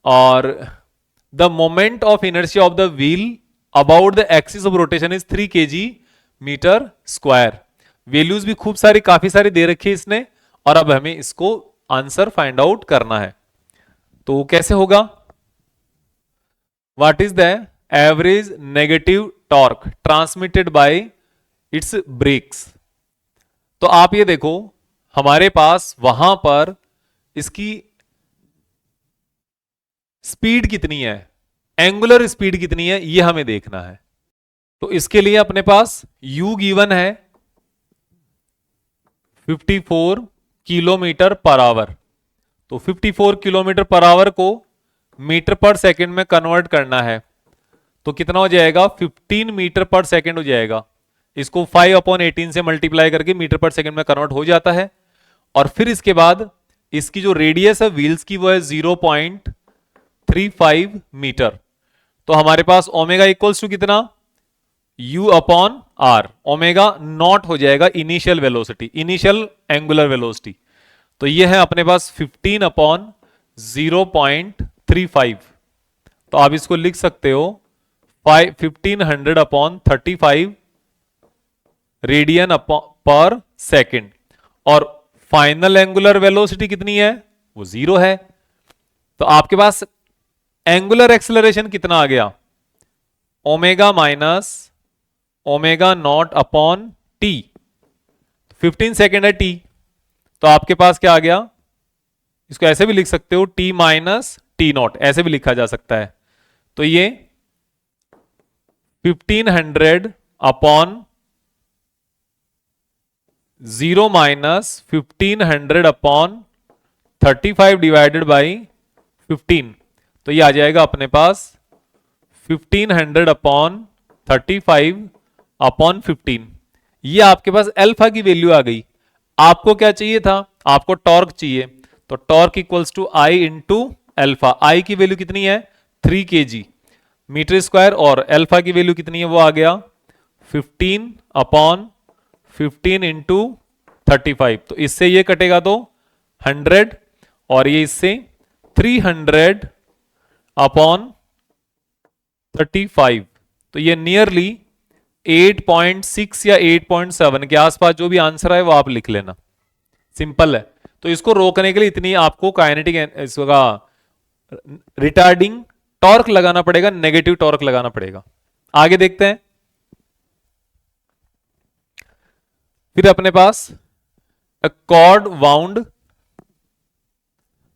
और the moment of inertia of the wheel about the axis of rotation is 3 kg metre square. Values भी खूब सारी, काफी सारी दे रखी है इसने, और अब हमें इसको आंसर फाइंड आउट करना है। तो कैसे होगा, what is the average negative torque transmitted by its brakes. तो आप ये देखो, हमारे पास वहां पर इसकी स्पीड कितनी है, एंगुलर स्पीड कितनी है, ये हमें देखना है। तो इसके लिए अपने पास u गिवन है 54 किलोमीटर पर आवर। तो 54 किलोमीटर पर आवर को मीटर पर सेकंड में कन्वर्ट करना है, तो कितना हो जाएगा, 15 मीटर पर सेकंड हो जाएगा। इसको 5/18 से मल्टीप्लाई करके मीटर पर सेकंड में कन्वर्ट हो जाता है। और फिर इसके बाद इसकी जो रेडियस है व्हील्स की वो है 0.35 मीटर। तो हमारे पास ओमेगा इक्वल्स टू कितना, u upon R. Omega not हो जाएगा initial velocity, initial angular velocity. तो ये है अपने पास 15/0.35। तो आप इसको लिख सकते हो 1500/35 रेडियन पर सेकेंड। और फाइनल एंगुलर वेलोसिटी कितनी है, वो 0 है। तो आपके पास एंगुलर एक्सेलरेशन कितना आ गया, omega minus omega naught upon T. 15 second है टी, तो आपके पास क्या आ गया, इसको ऐसे भी लिख सकते हो टी माइनस टी नॉट, ऐसे भी लिखा जा सकता है। तो ये 1500 upon 0 minus 1500 upon 35 divided by 15। तो ये आ जाएगा अपने पास 1500 अपॉन 35 अपॉन 15। ये आपके पास अल्फा की वैल्यू आ गई। आपको क्या चाहिए था, आपको टॉर्क चाहिए। तो torque equals to I into alpha. I की वैल्यू कितनी है, 3 kg मीटर स्क्वायर, और अल्फा की वैल्यू कितनी है, वो आ गया 15 अपॉन 15 इंटू 35। तो इससे ये कटेगा तो 100, और ये इससे 300 अपॉन 35। तो ये नियरली 8.6 या 8.7 के आसपास जो भी आंसर है वो आप लिख लेना, सिंपल है। तो इसको रोकने के लिए इतनी आपको काइनेटिक इसका रिटार्डिंग टॉर्क लगाना पड़ेगा, नेगेटिव टॉर्क लगाना पड़ेगा। आगे देखते हैं। फिर अपने पास a cord wound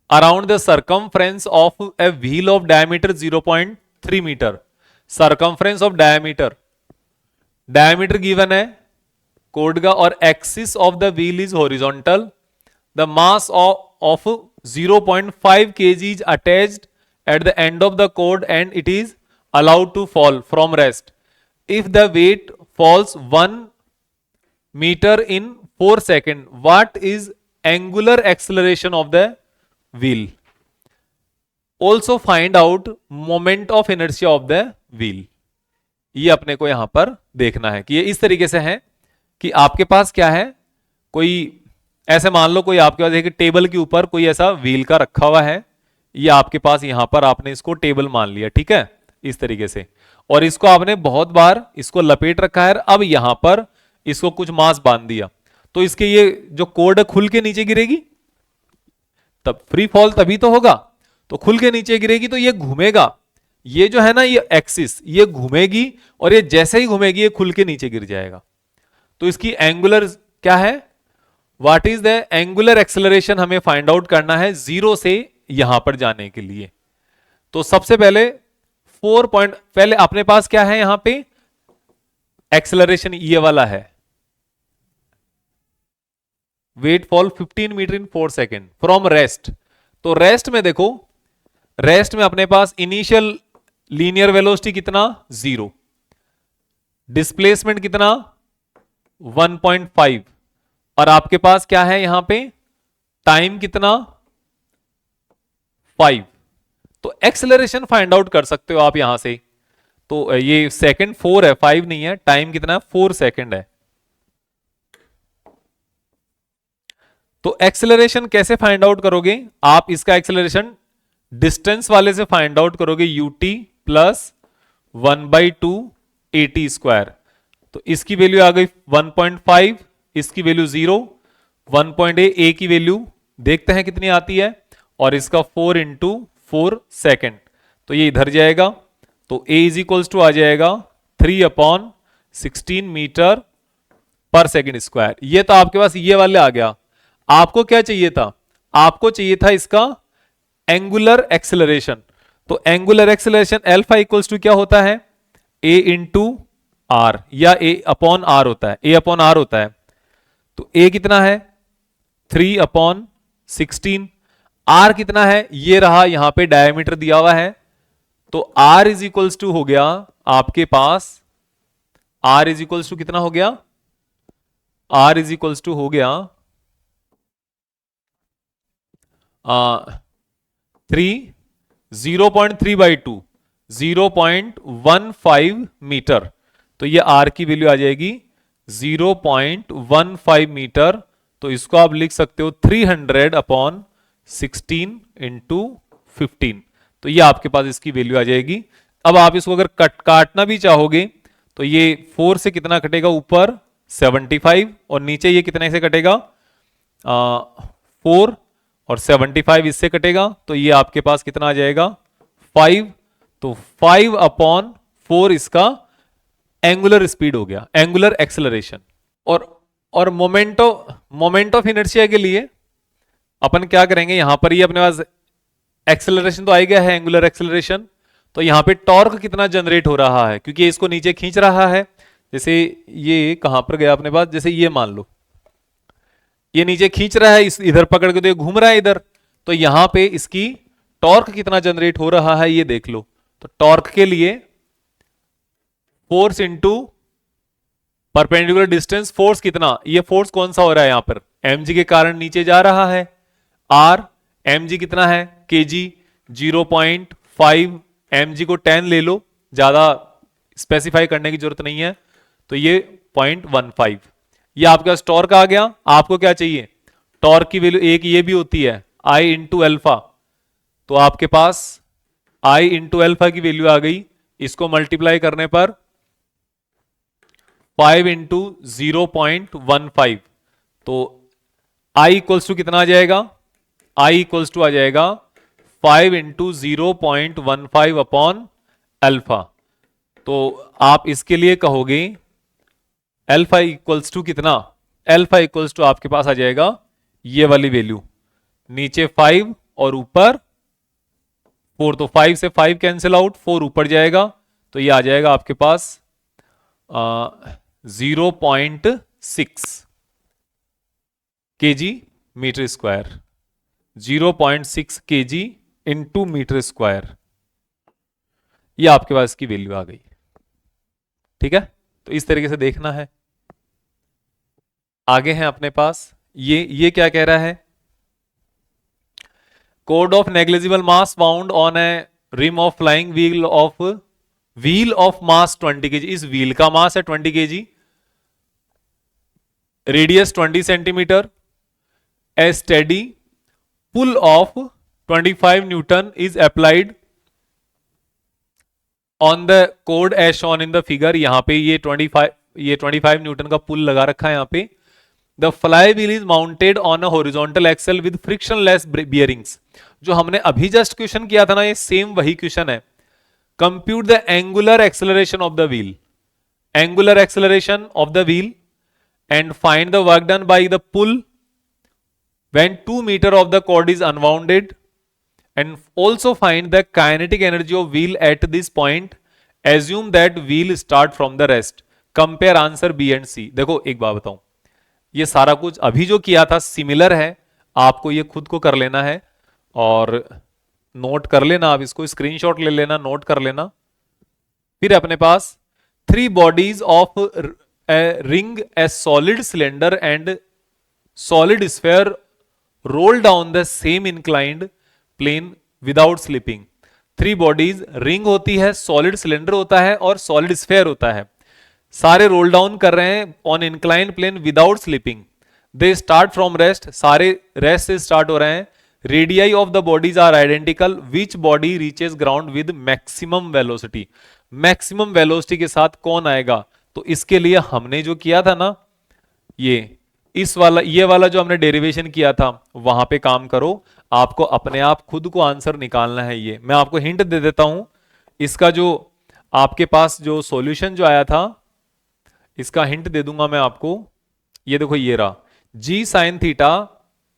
around the circumference of a wheel of diameter 0.3 meter। circumference of diameter, diameter given है कोड का, और axis of the wheel is horizontal. The mass of 0.5 kg is attached at the end of the cord and it is allowed to fall from rest. If the weight falls 1 meter in 4 seconds, what is angular acceleration of the wheel? Also find out moment of inertia of the wheel। ये अपने को यहां पर देखना है कि ये इस तरीके से है कि आपके पास क्या है, कोई ऐसे मान लो कोई आपके पास एक टेबल के ऊपर कोई ऐसा व्हील का रखा हुआ है, ये आपके पास यहां पर आपने इसको टेबल मान लिया, ठीक है, इस तरीके से, और इसको आपने बहुत बार इसको लपेट रखा है। अब यहां पर इसको कुछ मास बांध दिया, तो इसके ये जो कोड खुल के नीचे गिरेगी, तब फ्री फॉल तभी तो होगा। तो खुल के नीचे गिरेगी तो ये घूमेगा, ये जो है ना ये एक्सिस, ये घूमेगी, और ये जैसे ही घूमेगी ये खुल के नीचे गिर जाएगा। तो इसकी एंगुलर क्या है, what is the angular acceleration हमें फाइंड आउट करना है 0 से यहां पर जाने के लिए। तो सबसे पहले 4 पॉइंट, पहले अपने पास क्या है यहां पे एक्सेलरेशन, ये वाला है weight fall 15 metre in 4 second from rest. तो रेस्ट में देखो, रेस्ट में अपने पास इनिशियल लीनियर वेलोसिटी कितना 0, डिस्प्लेसमेंट कितना 1.5, और आपके पास क्या है यहां पे टाइम कितना 5। तो एक्सेलरेशन फाइंड आउट कर सकते हो आप यहां से। तो ये सेकंड 4 है, 5 नहीं है, टाइम कितना है 4 सेकंड है। तो एक्सेलरेशन कैसे फाइंड आउट करोगे आप, इसका एक्सेलरेशन डिस्टेंस वाले से फाइंड आउट करोगे, ut प्लस 1/2 at स्क्वायर। तो इसकी वैल्यू आ गई 1.5, इसकी वैल्यू 0, 1.8 a की वैल्यू देखते हैं कितनी आती है, और इसका 4 × 4 सेकेंड। तो ये इधर जाएगा, तो a इज इक्वल्स टू आ जाएगा 3/16 मीटर पर सेकेंड स्क्वायर। ये तो आपके पास ये वाले आ गया। आपको क्या चाहिए था? आपको चाहिए था इसका एंगुलर एक्सेलरेशन। तो angular acceleration alpha equals to क्या होता है? a इंटू आर, या a अपॉन आर होता है, a अपॉन आर होता है। तो a कितना है? 3/16। r कितना है? ये रहा, यहां पे डायमीटर दिया हुआ है। तो r इज इक्वल्स टू हो गया आपके पास, r इज इक्वल्स टू कितना हो गया? r इज इक्वल्स टू हो गया 0.3/2, 0.15 मीटर। तो ये r की वैल्यू आ जाएगी 0.15 मीटर। तो इसको आप लिख सकते हो 300/16 इंटू 15। तो ये आपके पास इसकी वैल्यू आ जाएगी। अब आप इसको अगर काटना भी चाहोगे तो ये 4 से कितना कटेगा? ऊपर 75, और नीचे ये कितने से कटेगा? 4, और 75 इससे कटेगा। तो ये आपके पास कितना आ जाएगा? 5। तो 5/4 इसका एंगुलर स्पीड हो गया, एंगुलर एक्सेलरेशन। और मोमेंट ऑफ इनर्शिया के लिए अपन क्या करेंगे? यहां पर ये अपने पास एक्सेलरेशन तो आ गया है, एंगुलर एक्सेलरेशन। तो यहां पे टॉर्क कितना जनरेट हो रहा है, क्योंकि इसको नीचे खींच रहा है। जैसे ये कहां पर गया अपने पास? जैसे ये मान लो ये नीचे खींच रहा है, इस इधर पकड़ के तो ये घूम रहा है इधर। तो यहां पे इसकी टॉर्क कितना जनरेट हो रहा है ये देख लो। तो टॉर्क के लिए force into perpendicular distance, force कितना? ये फोर्स कौन सा हो रहा है यहां पर? mg के कारण नीचे जा रहा है। r mg कितना है? kg 0.5, mg को 10 ले लो, ज्यादा स्पेसिफाई करने की जरूरत नहीं है। तो ये 0.15। ये आपके पास टॉर्क आ गया। आपको क्या चाहिए? टॉर्क की वैल्यू एक ये भी होती है I इंटू अल्फा। तो आपके पास I इंटू अल्फा की वैल्यू आ गई। इसको मल्टीप्लाई करने पर 5 इंटू 0.15। तो I इक्वल्स टू कितना आ जाएगा? I इक्वल्स टू आ जाएगा 5 इंटू 0.15 अल्फा। तो आप इसके लिए कहोगे अल्फा इक्वल्स टू कितना? अल्फा इक्वल्स टू आपके पास आ जाएगा ये वाली वैल्यू, नीचे 5 और ऊपर 4। तो 5 से 5 कैंसिल आउट, 4 ऊपर जाएगा। तो ये आ जाएगा आपके पास 0.6 kg metre square, 0.6 kg into metre square. ये आपके पास की वैल्यू आ गई। ठीक है, तो इस तरीके से देखना है। आगे हैं अपने पास ये क्या कह रहा है? Cord of negligible mass found on a rim of flying wheel of mass 20 kg। इस व्हील का मास है 20 kg, radius 20 centimetre. A steady pull of 25 newton is applied on the cord as shown in the figure. यहां पे ये 25 न्यूटन का पुल लगा रखा है यहां पे। The flywheel is mounted on a horizontal axle with frictionless bearings. जो हमने अभी जस्ट क्वेश्चन किया था ना, ये सेम वही क्वेश्चन है। Compute the angular acceleration of the wheel, angular acceleration of the wheel, and find the work done by the pull when 2 meter of the cord is unwounded, and also find the kinetic energy of wheel at this point. Assume that wheel start from the rest. Compare answer B and C. देखो एक बात बताऊं, ये सारा कुछ अभी जो किया था सिमिलर है। आपको ये खुद को कर लेना है और नोट कर लेना, आप इसको स्क्रीनशॉट ले लेना, नोट कर लेना। फिर अपने पास 3 bodies of a ring, a solid cylinder and solid sphere roll down the same inclined plane without slipping। 3 bodies, ring होती है, सॉलिड सिलेंडर होता है और सॉलिड स्फेयर होता है, सारे रोल डाउन कर रहे हैं on incline plane without slipping. They start from rest, सारे रेस्ट से स्टार्ट हो रहे हैं। Radii of the bodies are identical. Which body reaches ground with maximum velocity, maximum velocity के साथ कौन आएगा? तो इसके लिए हमने जो किया था ना, ये वाला जो हमने डेरिवेशन किया था वहां पे काम करो। आपको अपने आप खुद को आंसर निकालना है। ये मैं आपको हिंट दे देता हूं, इसका जो आपके पास जो सॉल्यूशन जो आया था, इसका हिंट दे दूंगा मैं आपको। ये देखो ये रहा, g sine theta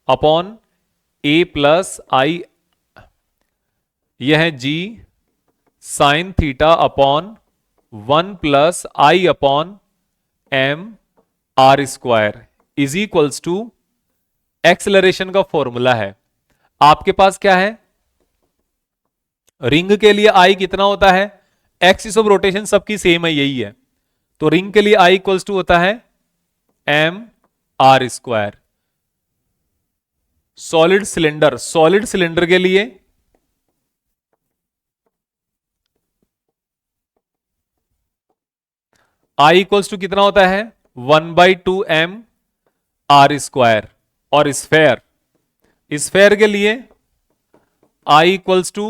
upon a plus I, यह है g sine theta upon 1 plus I upon M R square is equals to, acceleration का फॉर्मूला है। आपके पास क्या है, रिंग के लिए आई कितना होता है, एक्सिस ऑफ रोटेशन सबकी सेम है, यही है। तो रिंग के लिए आई इक्वल्स टू होता है M R square. Solid cylinder के लिए आई इक्वल्स टू कितना होता है, 1/2 एम आर स्क्वायर। और स्फेयर के लिए I equals to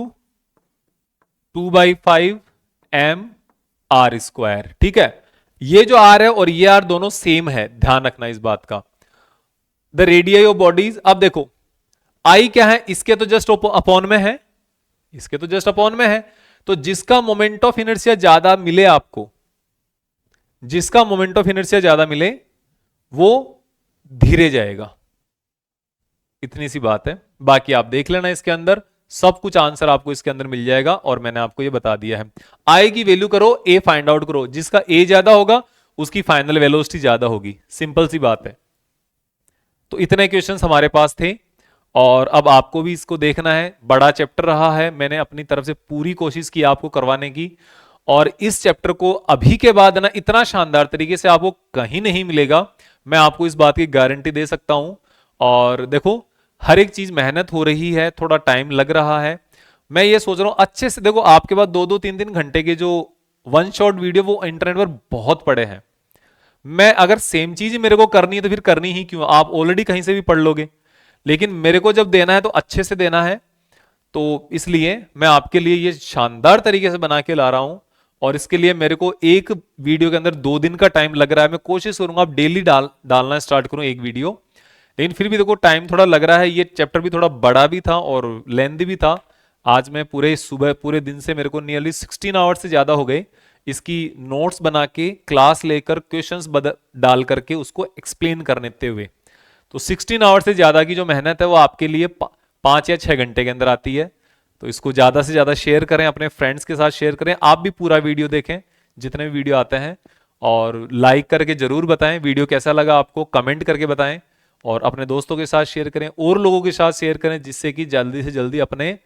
2/5 M R square. ठीक है, ये जो आर है और ये आर दोनों सेम है, ध्यान रखना इस बात का। द रेडियस ऑफ बॉडीज, अब देखो आई क्या है, इसके तो जस्ट अपॉन में है, इसके तो जस्ट अपॉन में है। तो जिसका मोमेंट ऑफ इनर्शिया ज्यादा मिले आपको, जिसका मोमेंट ऑफ इनर्शिया ज्यादा मिले वो धीरे जाएगा, इतनी सी बात है। बाकी आप देख लेना, इसके अंदर सब कुछ आंसर आपको इसके अंदर मिल जाएगा और मैंने आपको ये बता दिया है। आई की वैल्यू करो, ए फाइंड आउट करो, जिसका ए ज्यादा होगा उसकी फाइनल वेलोसिटी ज्यादा होगी, सिंपल सी बात है। तो इतने क्वेश्चंस हमारे पास थे और अब आपको भी इसको देखना है। बड़ा चैप्टर रहा है, मैंने अपनी तरफ से पूरी कोशिश की आपको करवाने की, और इस चैप्टर को अभी के बाद ना इतना शानदार तरीके से आपको कहीं नहीं मिलेगा, मैं आपको इस बात की गारंटी दे सकता हूं। और देखो हर एक चीज मेहनत हो रही है, थोड़ा टाइम लग रहा है। मैं ये सोच रहा हूं अच्छे से, देखो आपके पास 2-2 3-3 घंटे के जो वन शॉट वीडियो वो इंटरनेट पर बहुत पड़े हैं। मैं अगर सेम चीज मेरे को करनी है तो फिर करनी ही क्यों, आप ऑलरेडी कहीं से भी पढ़ लोगे, लेकिन मेरे को जब देना है तो अच्छे से देना है। तो इसलिए मैं आपके लिए ये शानदार तरीके से बना के ला रहा हूं, और इसके लिए मेरे को एक वीडियो के अंदर 2 दिन का टाइम लग रहा है। मैं कोशिश करूंगा आप डेली डालना स्टार्ट करूं एक वीडियो, लेकिन फिर भी देखो टाइम थोड़ा लग रहा है। ये चैप्टर भी थोड़ा बड़ा भी था और लेंथी भी था। आज मैं पूरे दिन से मेरे को नियरली 16 आवर्स से ज्यादा हो गए इसकी नोट्स बना के, क्लास लेकर, क्वेश्चंस डाल करके उसको एक्सप्लेन करने हुए। तो 16 आवर्स से ज्यादा की जो मेहनत है वो आपके लिए 5 या 6 घंटे के अंदर आती है। तो इसको ज्यादा से ज्यादा शेयर करें, अपने फ्रेंड्स के साथ शेयर करें। आप भी पूरा वीडियो देखें, जितने भी वीडियो आते हैं, और लाइक करके जरूर बताएं वीडियो कैसा लगा आपको, कमेंट करके बताएं, और अपने दोस्तों के साथ शेयर करें और लोगों के साथ शेयर करें, जिससे कि जल्दी से जल्दी अपने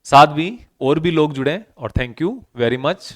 साथ भी और भी लोग जुड़ें। और थैंक यू वेरी मच।